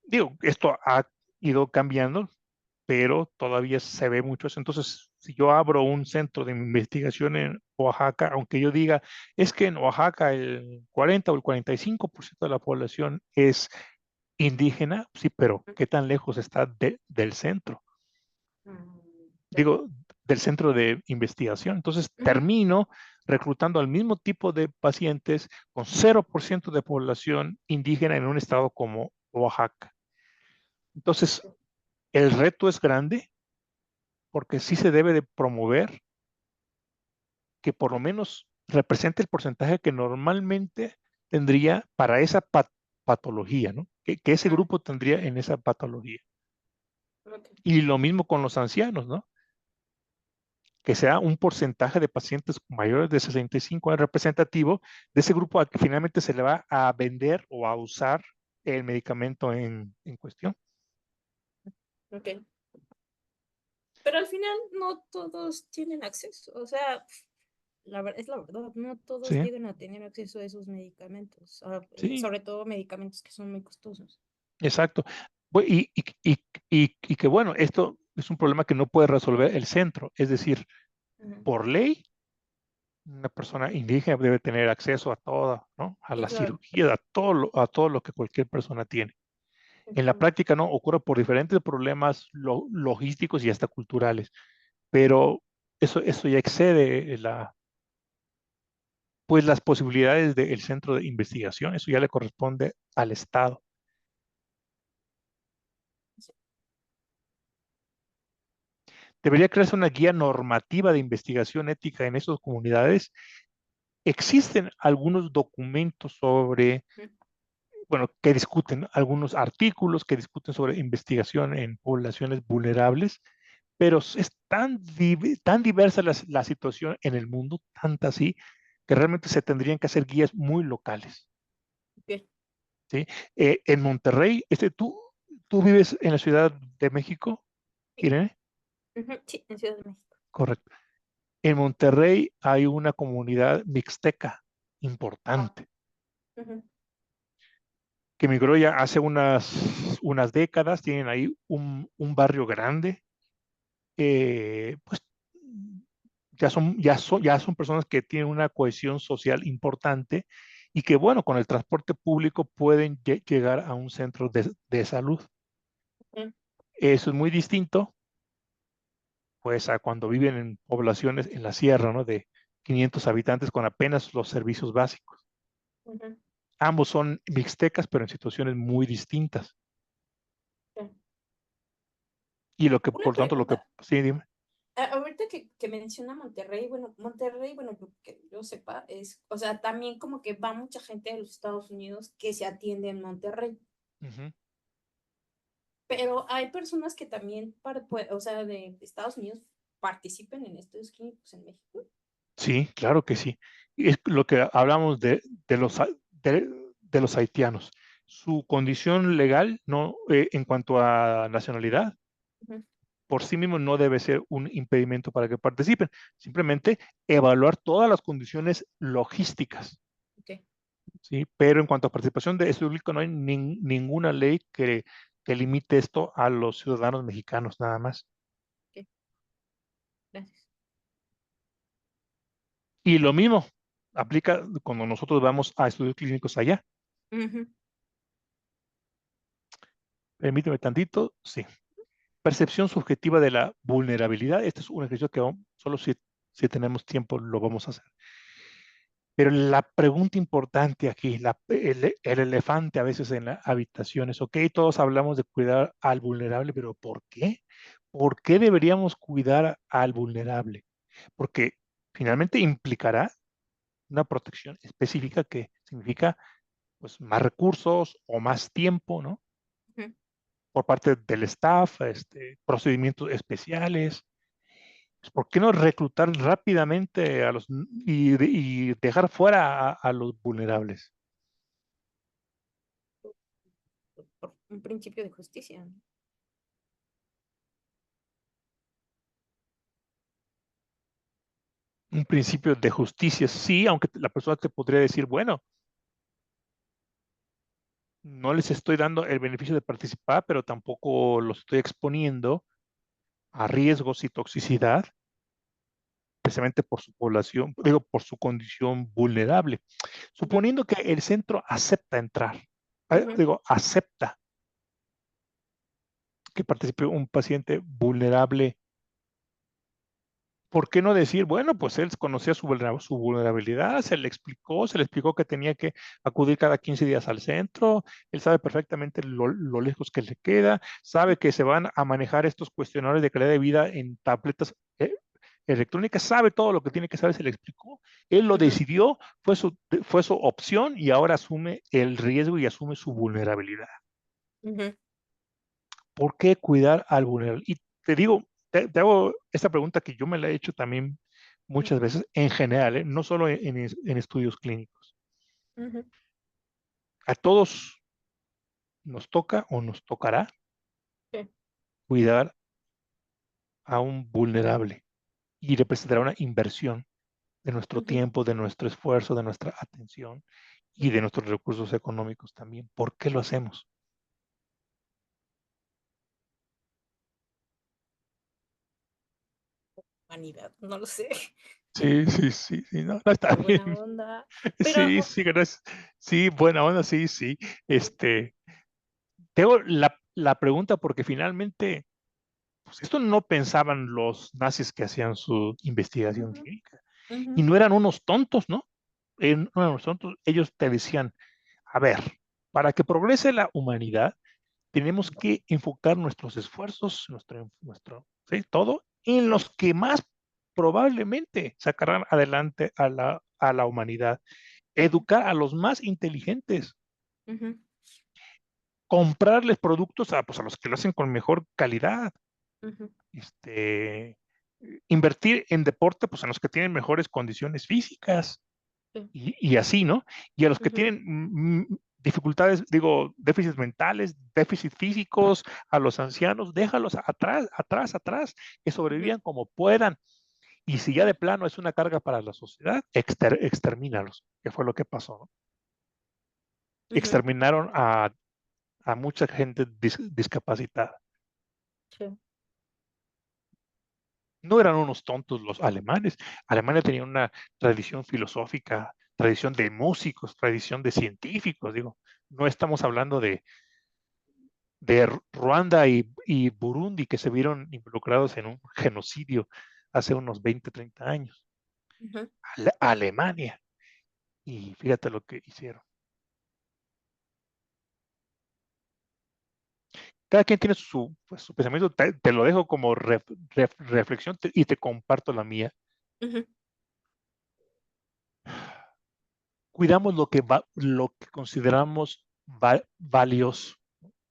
Digo, esto ha ido cambiando, pero todavía se ve mucho eso. Entonces, si yo abro un centro de investigación en Oaxaca, aunque yo diga, es que en Oaxaca el 40 o el 45% de la población es indígena, sí, pero ¿qué tan lejos está del centro? ujú, ok, Digo, del centro de investigación. Entonces, ujú, termino reclutando al mismo tipo de pacientes con 0% de población indígena en un estado como Oaxaca. Entonces, ok, el reto es grande porque sí se debe de promover que por lo menos represente el porcentaje que normalmente tendría para esa patología, ¿no? Que ese ujú, grupo tendría en esa patología. ok, Y lo mismo con los ancianos, ¿no? Que sea un porcentaje de pacientes mayores de 65 años representativo de ese grupo al que finalmente se le va a vender o a usar el medicamento en cuestión. ok. Pero al final no todos tienen acceso, o sea, es la verdad, no todos Sí, llegan a tener acceso a esos medicamentos, sí, sobre todo medicamentos que son muy costosos. exacto. Y que bueno, esto es un problema que no puede resolver el centro. Es decir, Ujú. por ley, una persona indígena debe tener acceso a toda, ¿no? A Sí, la claro. cirugía, a todo lo que cualquier persona tiene. En la Ujú, práctica no ocurre por diferentes problemas logísticos y hasta culturales, pero eso ya excede pues las posibilidades del centro de investigación, eso ya le corresponde al Estado. sí, Debería crearse una guía normativa de investigación ética en esas comunidades. Existen algunos documentos sobre, ujú, bueno, que discuten, algunos artículos que discuten sobre investigación en poblaciones vulnerables, pero es tan diversa la situación en el mundo, tanta así, que realmente se tendrían que hacer guías muy locales, okey. ¿sí? En Monterrey, ¿tú vives en la Ciudad de México, Sí, Irene? sí, en Ciudad de México. Correcto. En Monterrey hay una comunidad mixteca Ah, importante, ujú, que migró ya hace unas décadas, tienen ahí un barrio grande, pues ya son personas que tienen una cohesión social importante y que, bueno, con el transporte público pueden llegar a un centro de salud. ujú, Eso es muy distinto, pues, a cuando viven en poblaciones en la sierra, ¿no? De 500 habitantes con apenas los servicios básicos. ujú, Ambos son mixtecas, pero en situaciones muy distintas. sí. Y lo que, Una por tanto, pregunta, sí, dime. ahorita que menciona Monterrey, bueno, que yo sepa, es, o sea, también como que va mucha gente de los Estados Unidos que se atiende en Monterrey, Ujú. pero hay personas que también, o sea, de Estados Unidos participen en estudios clínicos en México. Sí, claro que sí. Y es lo que hablamos de los, de los haitianos. Su condición legal, no, en cuanto a nacionalidad, Ujú, por sí mismo no debe ser un impedimento para que participen. Simplemente evaluar todas las condiciones logísticas, ok, ¿sí? Pero en cuanto a participación de estudio público, no hay ninguna ley que limite esto a los ciudadanos mexicanos, nada más. ok, gracias. Y lo mismo aplica cuando nosotros vamos a estudios clínicos allá. Ujú, Permíteme tantito, sí. Percepción subjetiva de la vulnerabilidad. Este es un ejercicio que solo si tenemos tiempo lo vamos a hacer. Pero la pregunta importante aquí, el elefante a veces en las habitaciones, ok, todos hablamos de cuidar al vulnerable, pero ¿por qué? ¿Por qué deberíamos cuidar al vulnerable? Porque finalmente implicará una protección específica que significa pues más recursos o más tiempo, ¿no? ujú. Por parte del staff, procedimientos especiales. Pues, ¿por qué no reclutar rápidamente y dejar fuera a los vulnerables? Por un principio de justicia, ¿no? Un principio de justicia, sí, aunque la persona te podría decir, bueno, no les estoy dando el beneficio de participar, pero tampoco los estoy exponiendo a riesgos y toxicidad, precisamente por su población, digo, por su condición vulnerable. Ujú, Suponiendo que el centro acepta entrar, ujú, digo, acepta que participe un paciente vulnerable. ¿Por qué no decir? Bueno, pues él conocía su vulnerabilidad, se le explicó que tenía que acudir cada 15 días al centro, él sabe perfectamente lo lejos que le queda, sabe que se van a manejar estos cuestionarios de calidad de vida en tabletas electrónicas, sabe todo lo que tiene que saber, se le explicó, él lo ujú, decidió, fue su opción y ahora asume el riesgo y asume su vulnerabilidad. ujú, ¿Por qué cuidar al vulnerable? Y te digo, te hago esta pregunta que yo me la he hecho también muchas ujú, veces en general, no solo en estudios clínicos. ujú, A todos nos toca o nos tocará sí, cuidar a un vulnerable y representará una inversión de nuestro ujú, tiempo, de nuestro esfuerzo, de nuestra atención y de ujú. nuestros recursos económicos también. ¿Por qué lo hacemos? Humanidad, no lo sé, Sí, sí, sí, sí, no, no está por bien. buena onda, pero, Sí, sí, gracias. Sí, buena onda, sí, sí. Este, Tengo la pregunta porque finalmente, pues esto no pensaban los nazis que hacían su investigación ujú, clínica ujú, y no eran unos tontos, ¿no? No eran unos tontos. Ellos te decían, a ver, para que progrese la humanidad, tenemos que enfocar nuestros esfuerzos, sí, todo en los que más probablemente sacarán adelante a la humanidad. ujú, Educar a los más inteligentes, ujú, comprarles productos pues, a los que lo hacen con mejor calidad, ujú, este, invertir en deporte, pues en los que tienen mejores condiciones físicas. Sí. y así, ¿no? Y a los que Ujú, tienen dificultades, digo, déficits mentales, déficits físicos, a los ancianos, déjalos atrás, atrás, atrás, que ujú, sobrevivan como puedan. Y si ya de plano es una carga para la sociedad, extermínalos, que fue lo que pasó, ¿no? ujú, Exterminaron a mucha gente discapacitada. sí, No eran unos tontos los alemanes. Alemania tenía una tradición filosófica, tradición de músicos, tradición de científicos, digo. No estamos hablando de Ruanda y Burundi que se vieron involucrados en un genocidio hace unos 20, 30 años. ujú, Alemania. Y fíjate lo que hicieron. Cada quien tiene pues, su pensamiento, te lo dejo como reflexión y te comparto la mía. ujú, Cuidamos lo que consideramos valioso.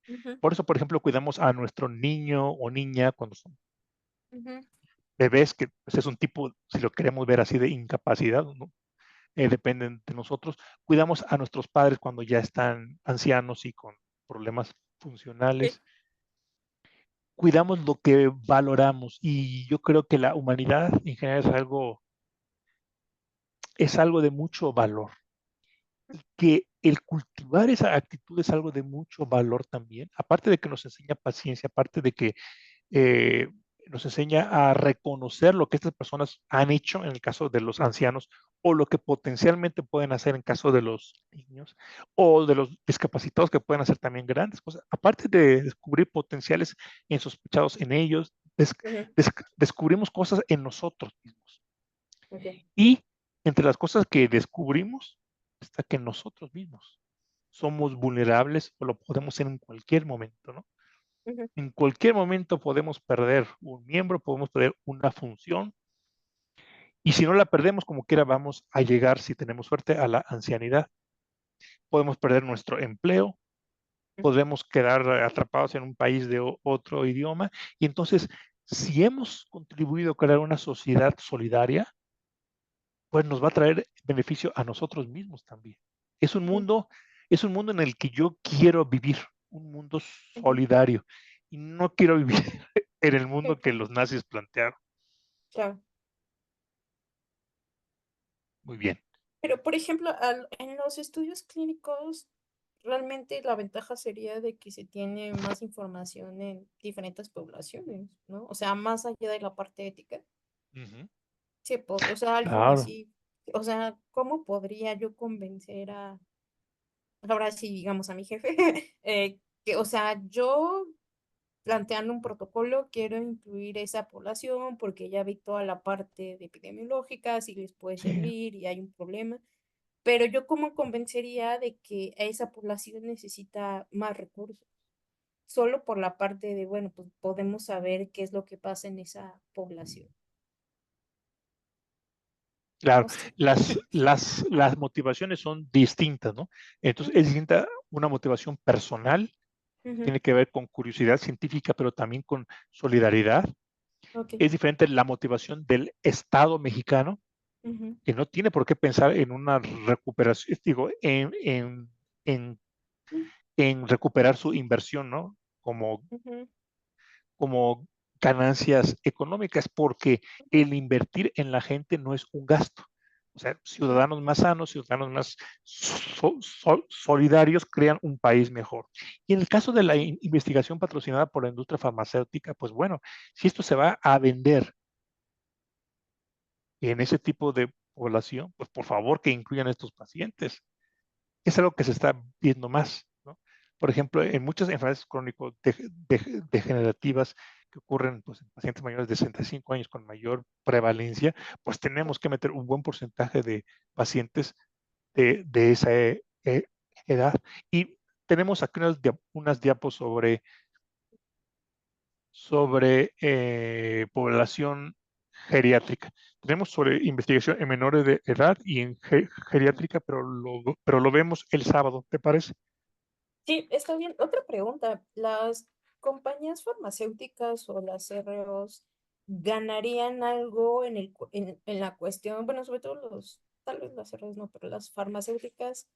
ujú, Por eso, por ejemplo, cuidamos a nuestro niño o niña cuando son ujú, bebés, que pues, es un tipo, si lo queremos ver así, de incapacidad, ¿no? Dependen de nosotros. Cuidamos a nuestros padres cuando ya están ancianos y con problemas sí, funcionales. Cuidamos lo que valoramos y yo creo que la humanidad en general es algo de mucho valor. Que el cultivar esa actitud es algo de mucho valor también, aparte de que nos enseña paciencia, aparte de que eh, nos enseña a reconocer lo que estas personas han hecho en el caso de los ancianos o lo que potencialmente pueden hacer en caso de los niños o de los discapacitados que pueden hacer también grandes cosas. Aparte de descubrir potenciales insospechados en ellos, ujú, descubrimos cosas en nosotros mismos. ok, Y entre las cosas que descubrimos está que nosotros mismos somos vulnerables o lo podemos ser en cualquier momento, ¿no? ujú, En cualquier momento podemos perder un miembro, podemos perder una función y si no la perdemos como quiera vamos a llegar, si tenemos suerte, a la ancianidad. Podemos perder nuestro empleo, ujú, podemos quedar atrapados en un país de otro idioma y entonces si hemos contribuido a crear una sociedad solidaria, pues nos va a traer beneficio a nosotros mismos también. Es un ujú, mundo, es un mundo en el que yo quiero vivir, un mundo ujú, solidario, y no quiero vivir en el sí, mundo que los nazis plantearon. claro. Muy bien. Pero, por ejemplo, en los estudios clínicos, realmente la ventaja sería de que se tiene más información en diferentes poblaciones, ¿no? O sea, más allá de la parte ética. Ujú. Sí, o sea, alguien Claro, así, o sea, ¿cómo podría yo convencer ahora sí, digamos, a mi jefe, que, o sea, yo planteando un protocolo, quiero incluir esa población porque ya vi toda la parte de epidemiológica, si les puede sí, servir y hay un problema, pero yo cómo convencería de que a esa población necesita más recursos, solo por la parte de, bueno, pues podemos saber qué es lo que pasa en esa población. claro. No sé. Las motivaciones son distintas, ¿no? Entonces, es Ujú, distinta una motivación personal, que ujú, tiene que ver con curiosidad científica, pero también con solidaridad. ok, Es diferente la motivación del Estado mexicano, ujú, que no tiene por qué pensar en una recuperación, digo, en, mm, en recuperar su inversión, ¿no? ujú, Como ganancias económicas, porque el invertir en la gente no es un gasto. O sea, ujú, ciudadanos más sanos, ciudadanos más solidarios crean un país mejor. Y en el caso de la sí, investigación patrocinada por la industria farmacéutica, pues bueno, si esto se va a vender en ese tipo de población, pues por favor que incluyan a estos pacientes. Es algo que se está viendo más, ¿no? Por ejemplo, en muchas enfermedades crónico-degenerativas que ocurren pues, en pacientes mayores de 65 años con mayor prevalencia, pues tenemos que meter un buen porcentaje de pacientes de esa edad. Y tenemos aquí unas diapos sobre población geriátrica. Tenemos sobre investigación en menores de edad y en geriátrica, pero lo vemos el sábado, ¿te parece? sí, está bien. Otra pregunta, ¿las compañías farmacéuticas o las CROs ganarían algo en en la cuestión, bueno, sobre todo los tal vez las CROs no, pero las farmacéuticas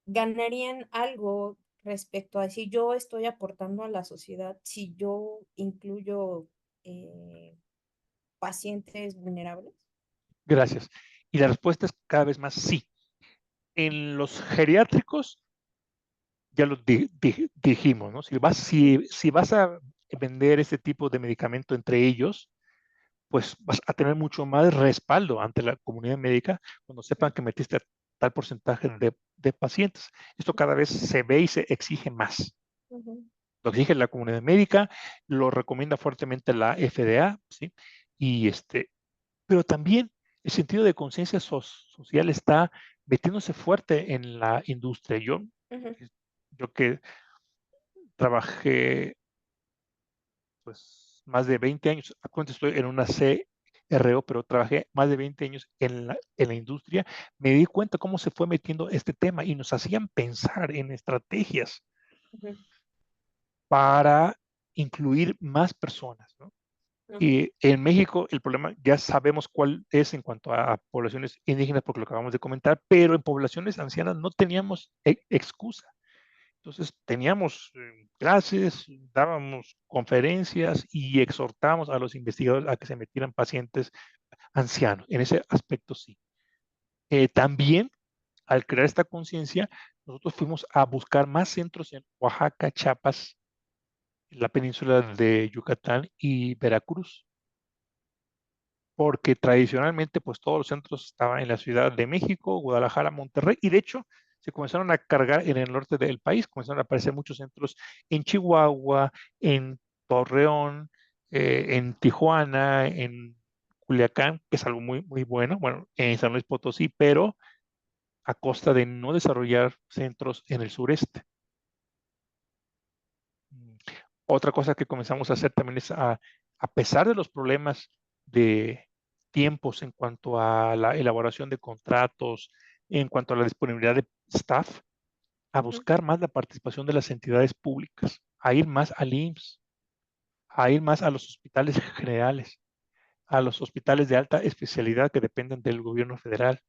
ganarían algo respecto a si yo estoy aportando a la sociedad, si yo incluyo pacientes vulnerables? Gracias. Y la respuesta es cada vez más sí. En los geriátricos, ya lo dijimos, ¿no? Si vas a vender este tipo de medicamento entre ellos, pues vas a tener mucho más respaldo ante la comunidad médica cuando sepan que metiste tal porcentaje de pacientes. Esto cada vez se ve y se exige más. Ujú, Lo exige la comunidad médica, lo recomienda fuertemente la FDA, ¿sí? Y pero también el sentido de conciencia social está metiéndose fuerte en la industria. ujú, Yo que trabajé pues más de 20 años, actualmente estoy en una CRO, pero trabajé más de 20 años en la industria, me di cuenta cómo se fue metiendo este tema y nos hacían pensar en estrategias ujú, para incluir más personas, ¿no? ujú, Y en México el problema ya sabemos cuál es en cuanto a poblaciones indígenas, porque lo acabamos de comentar, pero en poblaciones ancianas no teníamos excusa. Entonces teníamos clases, dábamos conferencias y exhortamos a los investigadores a que se metieran pacientes ancianos. En ese aspecto sí. También, al crear esta conciencia, nosotros fuimos a buscar más centros en Oaxaca, Chiapas, en la península de Yucatán y Veracruz, porque tradicionalmente pues todos los centros estaban en la Ciudad de México, Guadalajara, Monterrey, y de hecho se comenzaron a cargar en el norte del país, comenzaron a aparecer muchos centros en Chihuahua, en Torreón, en Tijuana, en Culiacán, que es algo muy bueno, bueno, en San Luis Potosí, pero a costa de no desarrollar centros en el sureste. Mm. Otra cosa que comenzamos a hacer también es, a pesar de los problemas de tiempos en cuanto a la elaboración de contratos, en cuanto a la disponibilidad de staff, a ujú, buscar más la participación de las entidades públicas, a ir más al IMSS, a ir más a los hospitales generales, a los hospitales de alta especialidad que dependen del gobierno federal,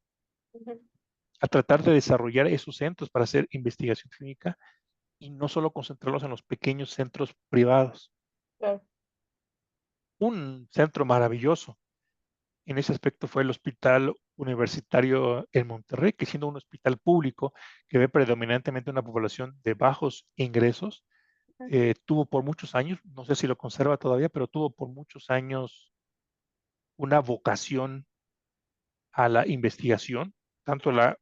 ujú, a tratar de desarrollar esos centros para hacer investigación clínica y no solo concentrarlos en los pequeños centros privados. claro, Un centro maravilloso en ese aspecto fue el Hospital Universitario en Monterrey, que siendo un hospital público que ve predominantemente una población de bajos ingresos, ujú, tuvo por muchos años, no sé si lo conserva todavía, pero tuvo por muchos años una vocación a la investigación, tanto la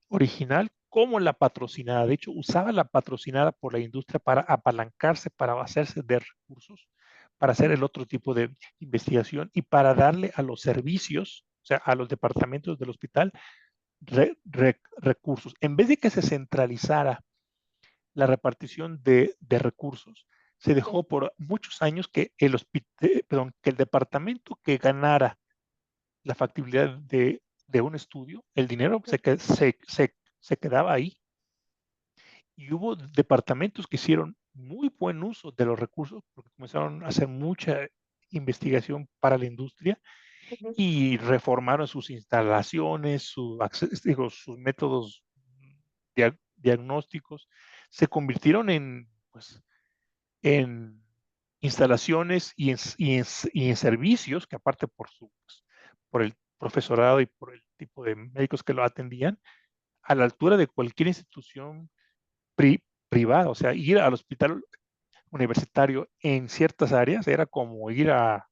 original como la patrocinada. De hecho, usaba la patrocinada por la industria para apalancarse, para hacerse de recursos, para hacer el otro tipo de investigación y para darle a los servicios, o sea, a los departamentos del hospital, recursos. En vez de que se centralizara la repartición de recursos, se sí, dejó por muchos años que que el departamento que ganara la factibilidad de un estudio, el dinero ujú, se quedaba ahí. Y hubo departamentos que hicieron muy buen uso de los recursos porque comenzaron a hacer mucha investigación para la industria ujú, y reformaron sus instalaciones, sus métodos diagnósticos, se convirtieron en, pues, en instalaciones y en servicios que aparte pues, por el profesorado y por el tipo de médicos que lo atendían, a la altura de cualquier institución privada. O sea, ir al hospital universitario en ciertas áreas era como ir a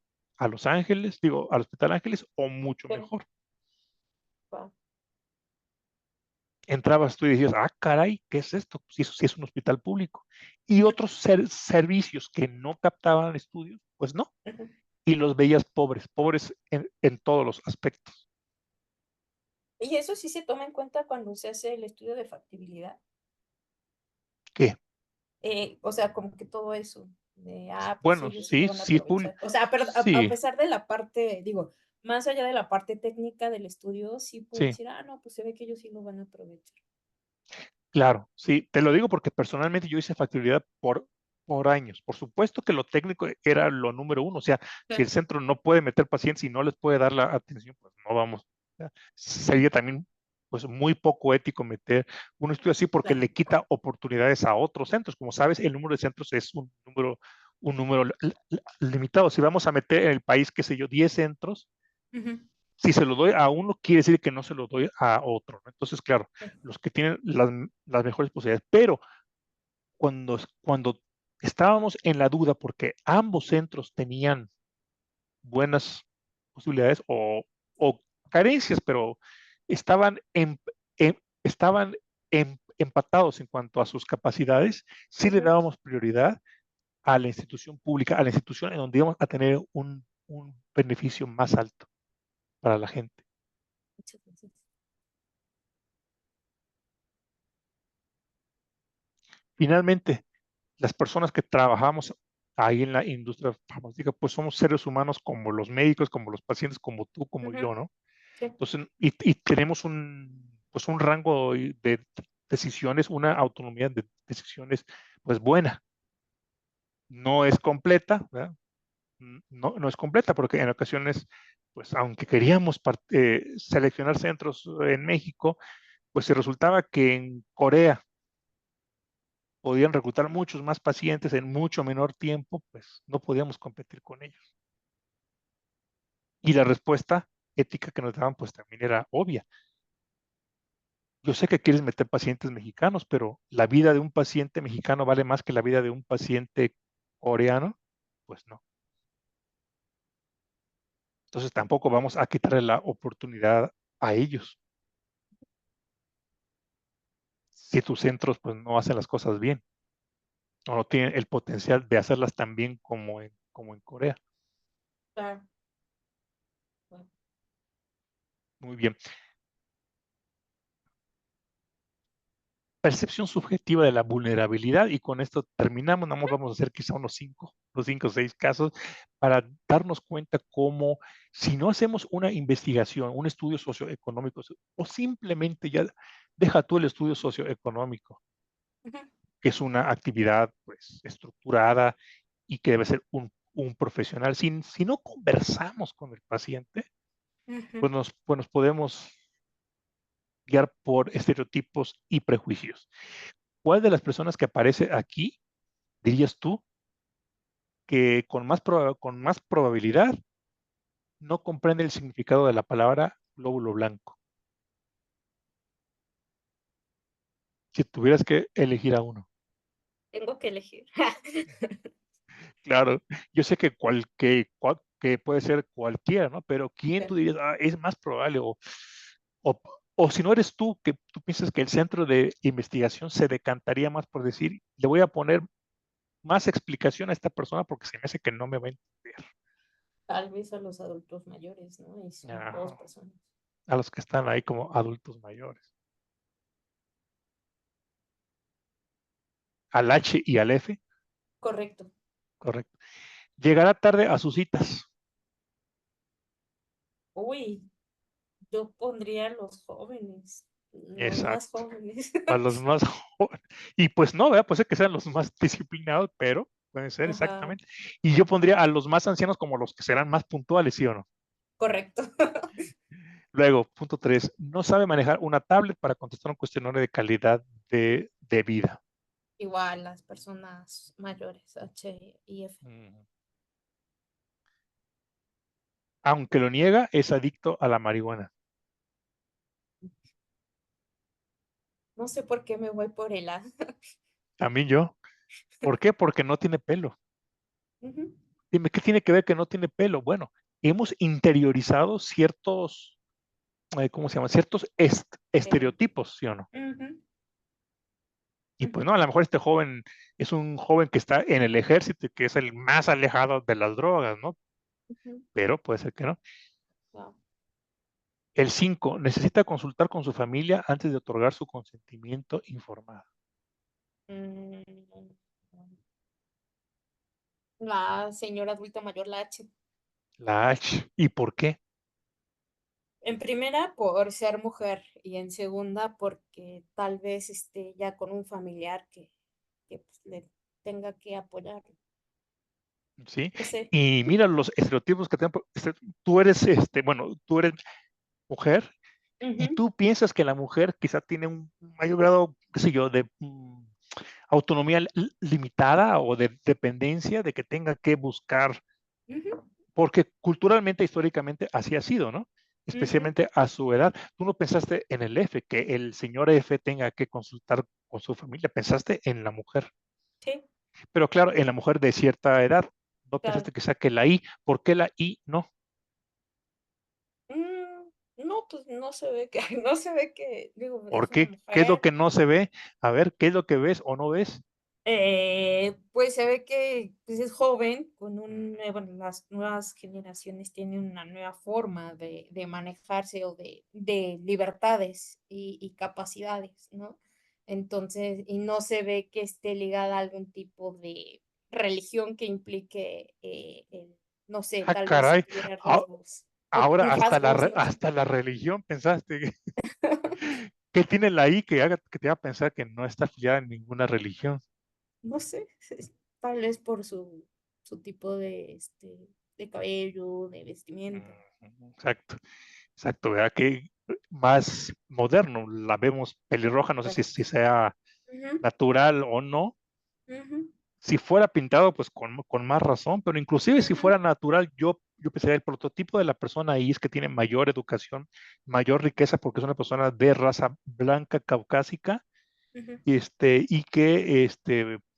Los Ángeles, digo, al Hospital Ángeles o mucho sí, mejor. wow, Entrabas tú y decías, ah, caray, ¿qué es esto? Si eso sí es un hospital público. Y otros servicios que no captaban estudios, pues no. ujú. Y los veías pobres, pobres en todos los aspectos. Y eso sí se toma en cuenta cuando se hace el estudio de factibilidad. ¿Qué? O sea, como que todo eso, de, pues Bueno, ellos sí lo sí, van a sí, aprovechar. O sea, pero a sí, pesar de la parte, digo, más allá de la parte técnica del estudio, sí puedo sí, decir, no, pues se ve que ellos sí lo van a aprovechar. claro, sí. Te lo digo porque personalmente yo hice factibilidad por años. Por supuesto que lo técnico era lo número uno. O sea, si el Claro. centro no puede meter pacientes y no les puede dar la atención, pues no vamos. O sea, sería también pues muy poco ético meter un estudio así porque Claro. le quita oportunidades a otros centros. Como sabes, el número de centros es un número limitado. Si vamos a meter en el país, qué sé yo, 10 centros, Ujú. si se lo doy a uno, quiere decir que no se lo doy a otro, ¿no? Entonces, claro, Sí. los que tienen las mejores posibilidades. Pero cuando estábamos en la duda, porque ambos centros tenían buenas posibilidades o carencias, pero estaban, estaban empatados en cuanto a sus capacidades, sí le Ujú. dábamos prioridad a la institución pública, a la institución en donde íbamos a tener un beneficio más alto para la gente. Muchas gracias. Finalmente, las personas que trabajamos ahí en la industria farmacéutica, pues somos seres humanos como los médicos, como los pacientes, como tú, como Ujú. yo, ¿no? Sí. Entonces, y tenemos pues un rango de decisiones, una autonomía de decisiones, pues buena. No es completa, ¿verdad? No es completa porque en ocasiones, pues aunque queríamos seleccionar centros en México, pues se resultaba que en Corea podían reclutar muchos más pacientes en mucho menor tiempo, pues no podíamos competir con ellos. Y la respuesta ética que nos daban, pues también era obvia. Yo sé que quieres meter pacientes mexicanos, pero la vida de un paciente mexicano vale más que la vida de un paciente coreano, pues no. Entonces tampoco vamos a quitarle la oportunidad a ellos si tus centros pues no hacen las cosas bien o no tienen el potencial de hacerlas tan bien como en Corea. Claro. Bueno. Muy bien. Percepción subjetiva de la vulnerabilidad y con esto terminamos, nada más vamos a hacer quizá unos cinco o seis casos para darnos cuenta cómo si no hacemos una investigación, un estudio socioeconómico o simplemente ya deja tú el estudio socioeconómico, Ujú. que es una actividad pues estructurada y que debe ser un profesional. Si no conversamos con el paciente, Ujú. pues nos podemos guiar por estereotipos y prejuicios. ¿Cuál de las personas que aparece aquí dirías tú que con más probabilidad no comprende el significado de la palabra glóbulo blanco? Si tuvieras que elegir a uno. Tengo que elegir. Claro, yo sé que puede ser cualquiera, ¿no? Pero ¿quién tú Sí. dirías, es más probable? O, o si no eres tú, que tú piensas que el centro de investigación se decantaría más por decir, le voy a poner más explicación a esta persona porque se me hace que no me va a entender. Tal vez a los adultos mayores, ¿no? Y son dos Ajá, personas. a los que están ahí como adultos mayores. Al H y al F, Correcto. correcto. Llegará tarde a sus citas. Uy, yo pondría a los jóvenes, los más Exacto. jóvenes. A los más jóvenes. Y pues no, ¿verdad? Puede ser que sean los más disciplinados, pero puede ser Ajá, exactamente. Y yo pondría a los más ancianos como los que serán más puntuales, ¿sí o no? correcto. Luego, punto 3, no sabe manejar una tablet para contestar un cuestionario de calidad de vida. Igual las personas mayores, H y F. Mm. Aunque lo niega, es adicto a la marihuana. No sé por qué me voy por el A. También yo. ¿Por qué? Porque no tiene pelo. Ujú. Dime, ¿qué tiene que ver que no tiene pelo? Bueno, hemos interiorizado ciertos, ¿cómo se llama? Ciertos Estereotipos. estereotipos, ¿sí o no? Ujú, Y pues ujú, no, a lo mejor este joven es un joven que está en el ejército y que es el más alejado de las drogas, ¿no? ujú. Pero puede ser que no. Wow. El 5 necesita consultar con su familia antes de otorgar su consentimiento informado. Mm, La señora adulta mayor, la H. La H. ¿Y por qué? En primera, por ser mujer, y en segunda, porque tal vez esté ya con un familiar que pues, le tenga que apoyar. ¿Sí? No sé. Y mira los estereotipos que tenemos. Tú eres, bueno, tú eres mujer y Ujú, tú piensas que la mujer quizá tiene un mayor grado, qué sé yo, de autonomía limitada o de dependencia, de que tenga que buscar, ujú, porque culturalmente, históricamente, así ha sido, ¿no? ujú, Especialmente a su edad. Tú no pensaste en el F, que el señor F tenga que consultar con su familia, pensaste en la mujer. sí, Pero claro, en la mujer de cierta edad, no claro. pensaste que saque la I. ¿Por qué la I no? No, pues no se ve que no se ve que, digo, ¿Por es una qué? ¿Qué es lo mujer. que no se ve? A ver, ¿qué es lo que ves o no ves? Pues se ve que, pues, es joven, con un Ujú. bueno, las nuevas generaciones tienen una nueva forma de manejarse o de libertades y capacidades, ¿no? Entonces, y no se ve que esté ligada a algún tipo de religión que implique, el, no sé, Ah, tal vez si caray. tuviera A- rasgos o Ahora rasgos, no sé. hasta la religión pensaste. ¿Qué tiene la I que haga que te haga pensar que no está afiliada en ninguna religión? No sé, tal vez por su tipo de, de cabello, de vestimenta. Ujú, exacto, exacto, ¿verdad? Que más moderno, la vemos pelirroja, no sé si Exacto. sea Ujú, natural o no. ujú, Si fuera pintado, pues con más razón, pero inclusive si ujú, fuera natural, yo pensaría el prototipo de la persona ahí es que tiene mayor educación, mayor riqueza, porque es una persona de raza blanca, caucásica, ujú. y que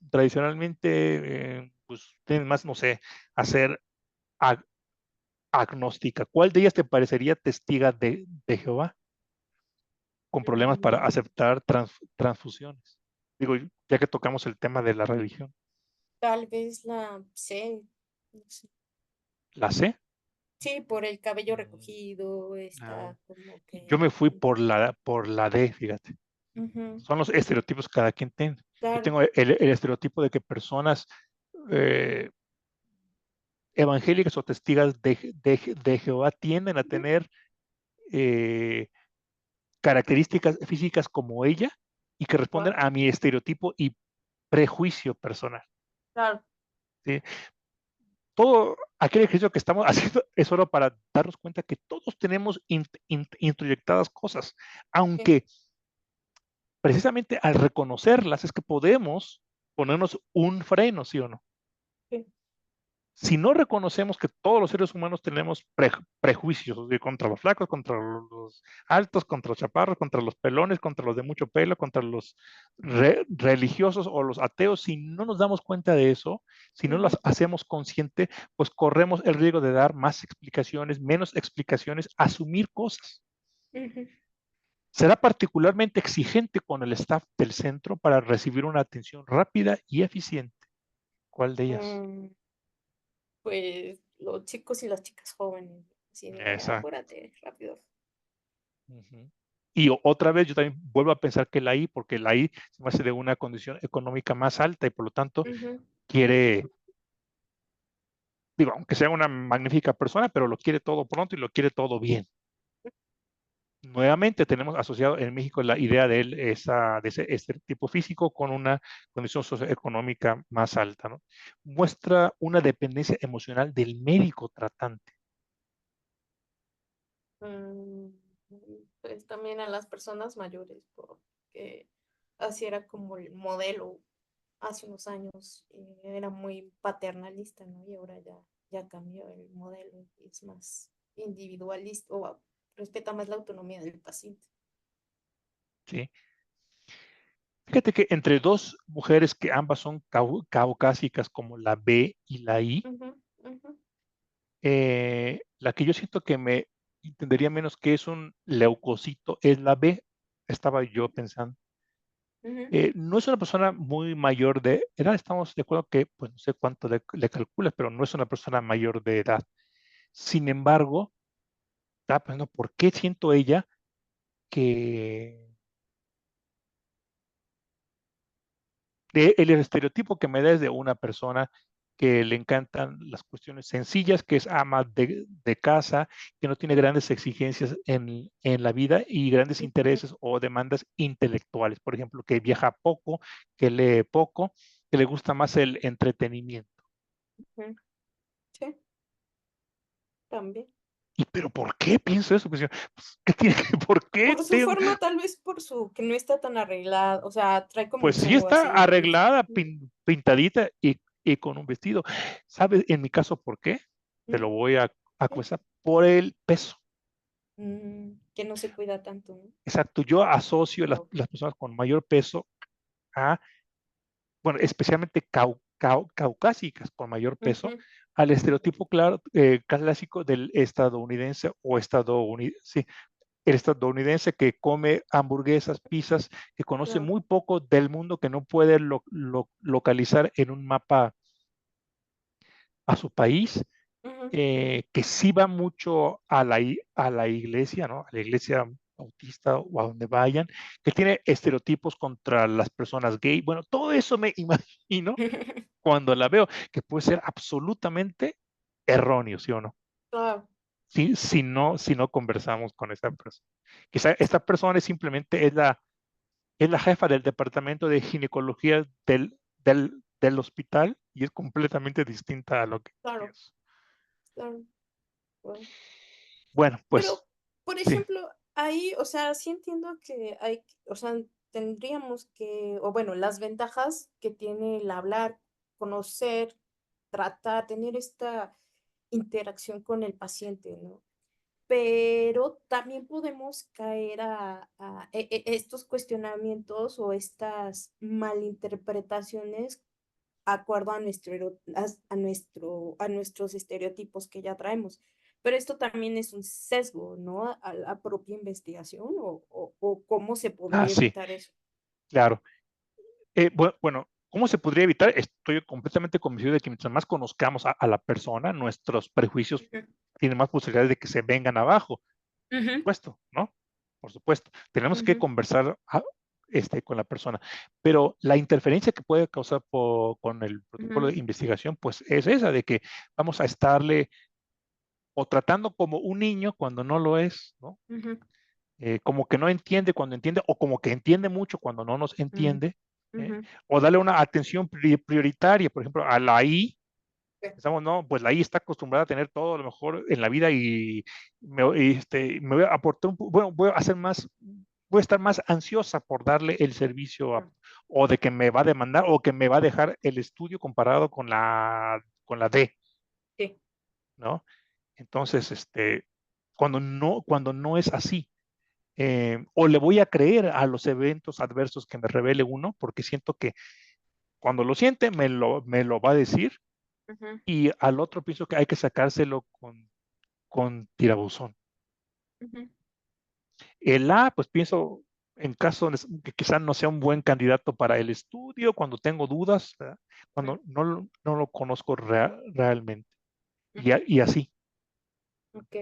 tradicionalmente pues tienen más, no sé, hacer ag- agnóstica. ¿Cuál de ellas te parecería testiga de Jehová con problemas para Mm, aceptar transfusiones? Digo, ya que tocamos el tema de la religión. tal vez la C, no sé. ¿La sé? Sí, por el cabello Mm, recogido, ah, está como yo me que fui por la D, fíjate. ujú, Son los estereotipos que cada quien tiene. Yo claro, tengo el estereotipo de que personas eh, evangélicas o testigas de Jehová tienden a ujú, tener eh, características físicas como ella y que responden guau, a mi estereotipo y prejuicio personal. claro, ¿Sí? Todo aquel ejercicio que estamos haciendo es solo para darnos cuenta que todos tenemos introyectadas cosas, sí, aunque precisamente al reconocerlas es que podemos ponernos un freno, ¿sí o no? sí, Si no reconocemos que todos los seres humanos tenemos prejuicios contra los flacos, contra los altos, contra los chaparros, contra los pelones, contra los de mucho pelo, contra los religiosos o los ateos, si no nos damos cuenta de eso, si no las ujú, hacemos consciente, pues corremos el riesgo de dar más explicaciones, menos explicaciones, asumir cosas. ujú. Será particularmente exigente con el staff del centro para recibir una atención rápida y eficiente. ¿Cuál de ellas? Mm, pues los chicos y las chicas jóvenes, así de Exacto. apúrate, rápido. Ujú. Y otra vez yo también vuelvo a pensar que la I, porque la I se me hace de una condición económica más alta y por lo tanto Ujú, quiere, digo, aunque sea una magnífica persona, pero lo quiere todo pronto y lo quiere todo bien. Nuevamente tenemos asociado en México la idea de él, de ese tipo físico con una condición socioeconómica más alta, ¿no? Muestra una dependencia emocional del médico tratante. mm, pues también a las personas mayores, porque así era como el modelo hace unos años, era muy paternalista, ¿no? Y ahora ya cambió el modelo, y es más individualista o respeta más la autonomía del paciente. ¿Sí? Fíjate que entre dos mujeres que ambas son caucásicas como la B y la I, Ujú, ujú, la que yo siento que me entendería menos que es un leucocito es la B, estaba yo pensando. ujú, No es una persona muy mayor de edad, estamos de acuerdo que, pues no sé cuánto le calculas, pero no es una persona mayor de edad. Sin embargo, estaba pensando, ¿por qué siento ella que el estereotipo que me da es de una persona que le encantan las cuestiones sencillas, que es ama de casa, que no tiene grandes exigencias en la vida y grandes ujú, intereses o demandas intelectuales? Por ejemplo, que viaja poco, que lee poco, que le gusta más el entretenimiento. ujú. Sí, también. pero ¿por qué pienso eso? Pues, ¿qué tiene que por qué Por su tengo? forma, tal vez por su que no está tan arreglada, o sea, trae como Pues un sí saco está así y arreglada, pintadita y con un vestido. ¿Sabes en mi caso por qué? Te mm, lo voy a sí, acusar por el peso. que no se cuida tanto, ¿no? Exacto, yo asocio Guau. las personas con mayor peso a, bueno, especialmente caucásicas con mayor peso, Ujú, al estereotipo claro, clásico del estadounidense o sí, el estadounidense que come hamburguesas, pizzas, que conoce claro. muy poco del mundo, que no puede localizar en un mapa a su país, Ujú, que sí va mucho a a la iglesia, ¿no? A la iglesia bautista o a donde vayan, que tiene estereotipos contra las personas gay. Bueno, todo eso me imagino cuando la veo, que puede ser absolutamente erróneo, ¿sí o no? claro. Si no conversamos con esa persona. Quizá esta persona simplemente es la jefa del departamento de ginecología del hospital y es completamente distinta a lo que Claro, pienso. claro, guau. Bueno, pues Pero, por sí. ejemplo, ahí, o sea, sí entiendo que hay, o sea, tendríamos que, o bueno, las ventajas que tiene el hablar, conocer, tratar, tener esta interacción con el paciente, ¿no? Pero también podemos caer a estos cuestionamientos o estas malinterpretaciones acuerdo a a nuestros estereotipos que ya traemos. Pero esto también es un sesgo, ¿no? A la propia investigación o cómo se Ah, podría sí, evitar eso. claro. Bueno, ¿cómo se podría evitar? Estoy completamente convencido de que mientras más conozcamos a la persona, nuestros prejuicios Ujú, tienen más posibilidades de que se vengan abajo. Por ujú, supuesto, ¿no? Por supuesto. Tenemos que ujú, conversar con la persona, pero la interferencia que puede causar con el protocolo ujú, de investigación, pues es esa, de que vamos a estarle o tratando como un niño cuando no lo es, ¿no? ujú, Como que no entiende cuando entiende, o como que entiende mucho cuando no nos mm, entiende, ¿eh? ujú. O darle una atención prioritaria, por ejemplo, a la I, Sí, pensamos, no, pues la I está acostumbrada a tener todo a lo mejor en la vida y me voy a aportar, bueno, voy a hacer más, voy a estar más ansiosa por darle el servicio mm, o de que me va a demandar o que me va a dejar el estudio comparado con la D, sí, ¿no? Entonces, cuando no es así, o le voy a creer a los eventos adversos que me revele uno, porque siento que cuando lo siente me lo va a decir, ujú, y al otro pienso que hay que sacárselo con tirabuzón. ujú, El A, pues pienso en caso que quizás no sea un buen candidato para el estudio, cuando tengo dudas, ¿verdad? ujú, Cuando no lo conozco realmente, ujú. y así. Ok,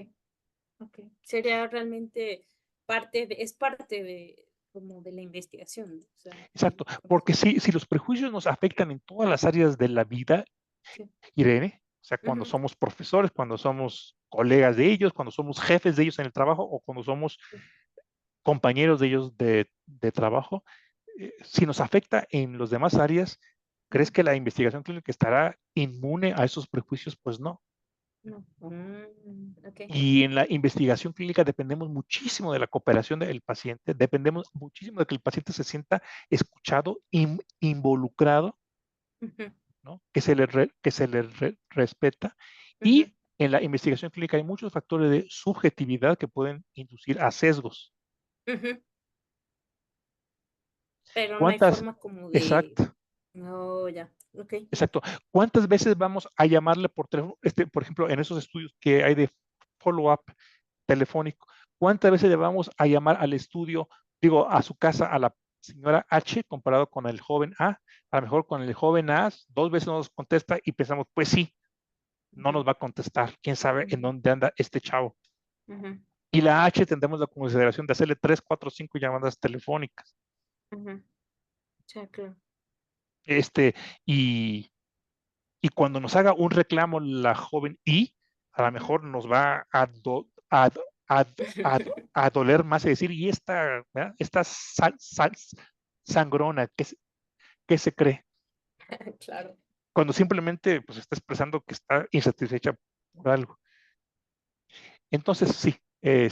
ok. Sería realmente parte es parte de como de la investigación, ¿no? O sea, Exacto, conocer. porque si los prejuicios nos afectan en todas las áreas de la vida, Sí. Irene, o sea, cuando Ujú, somos profesores, cuando somos colegas de ellos, cuando somos jefes de ellos en el trabajo o cuando somos sí, compañeros de ellos de trabajo, si nos afecta en las demás áreas, ¿crees ujú. que la investigación clínica estará inmune a esos prejuicios? Pues no. No. Okey. Y en la investigación clínica dependemos muchísimo de la cooperación del paciente, dependemos muchísimo de que el paciente se sienta escuchado, involucrado, Ujú, ¿no? Que se le respeta. ujú, Y en la investigación clínica hay muchos factores de subjetividad que pueden inducir a sesgos. ujú. Pero no hay ¿Cuántas? forma como de Exacto, oh, ya. Okey. exacto. ¿Cuántas veces vamos a llamarle por teléfono? Por ejemplo, en esos estudios que hay de follow-up telefónico, ¿cuántas veces le vamos a llamar al estudio, digo, a su casa, a la señora H comparado con el joven A? A lo mejor con el joven A, 2 veces no nos contesta y pensamos, pues sí, no Ujú, nos va a contestar, quién sabe en ujú, dónde anda este chavo. ujú, Y la H tendremos la consideración de hacerle 3, 4, 5 llamadas telefónicas. ujú. Sí, claro. Este, y, y cuando nos haga un reclamo la joven I, a lo Ujú. mejor nos va a, a doler más y decir, y esta, ¿verdad? Esta sangrona, qué se cree? Claro. Cuando simplemente pues, está expresando que está insatisfecha por algo. Entonces, sí, el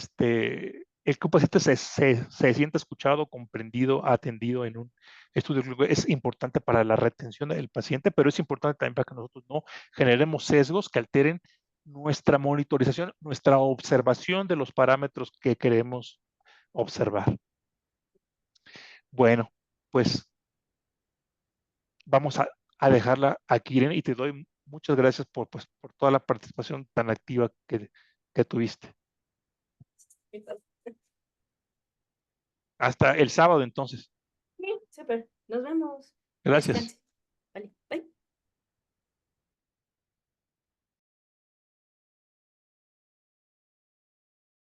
que un paciente se sienta escuchado, comprendido, atendido en un estudio clínico es importante para la retención del paciente, pero es importante también para que nosotros no generemos sesgos que alteren nuestra monitorización, nuestra observación de los parámetros que queremos observar. Bueno, pues vamos a dejarla aquí, Irene, y te doy muchas gracias por toda la participación tan activa que tuviste. Hasta el sábado, entonces. Sí, súper. Nos vemos. Gracias. Descanse.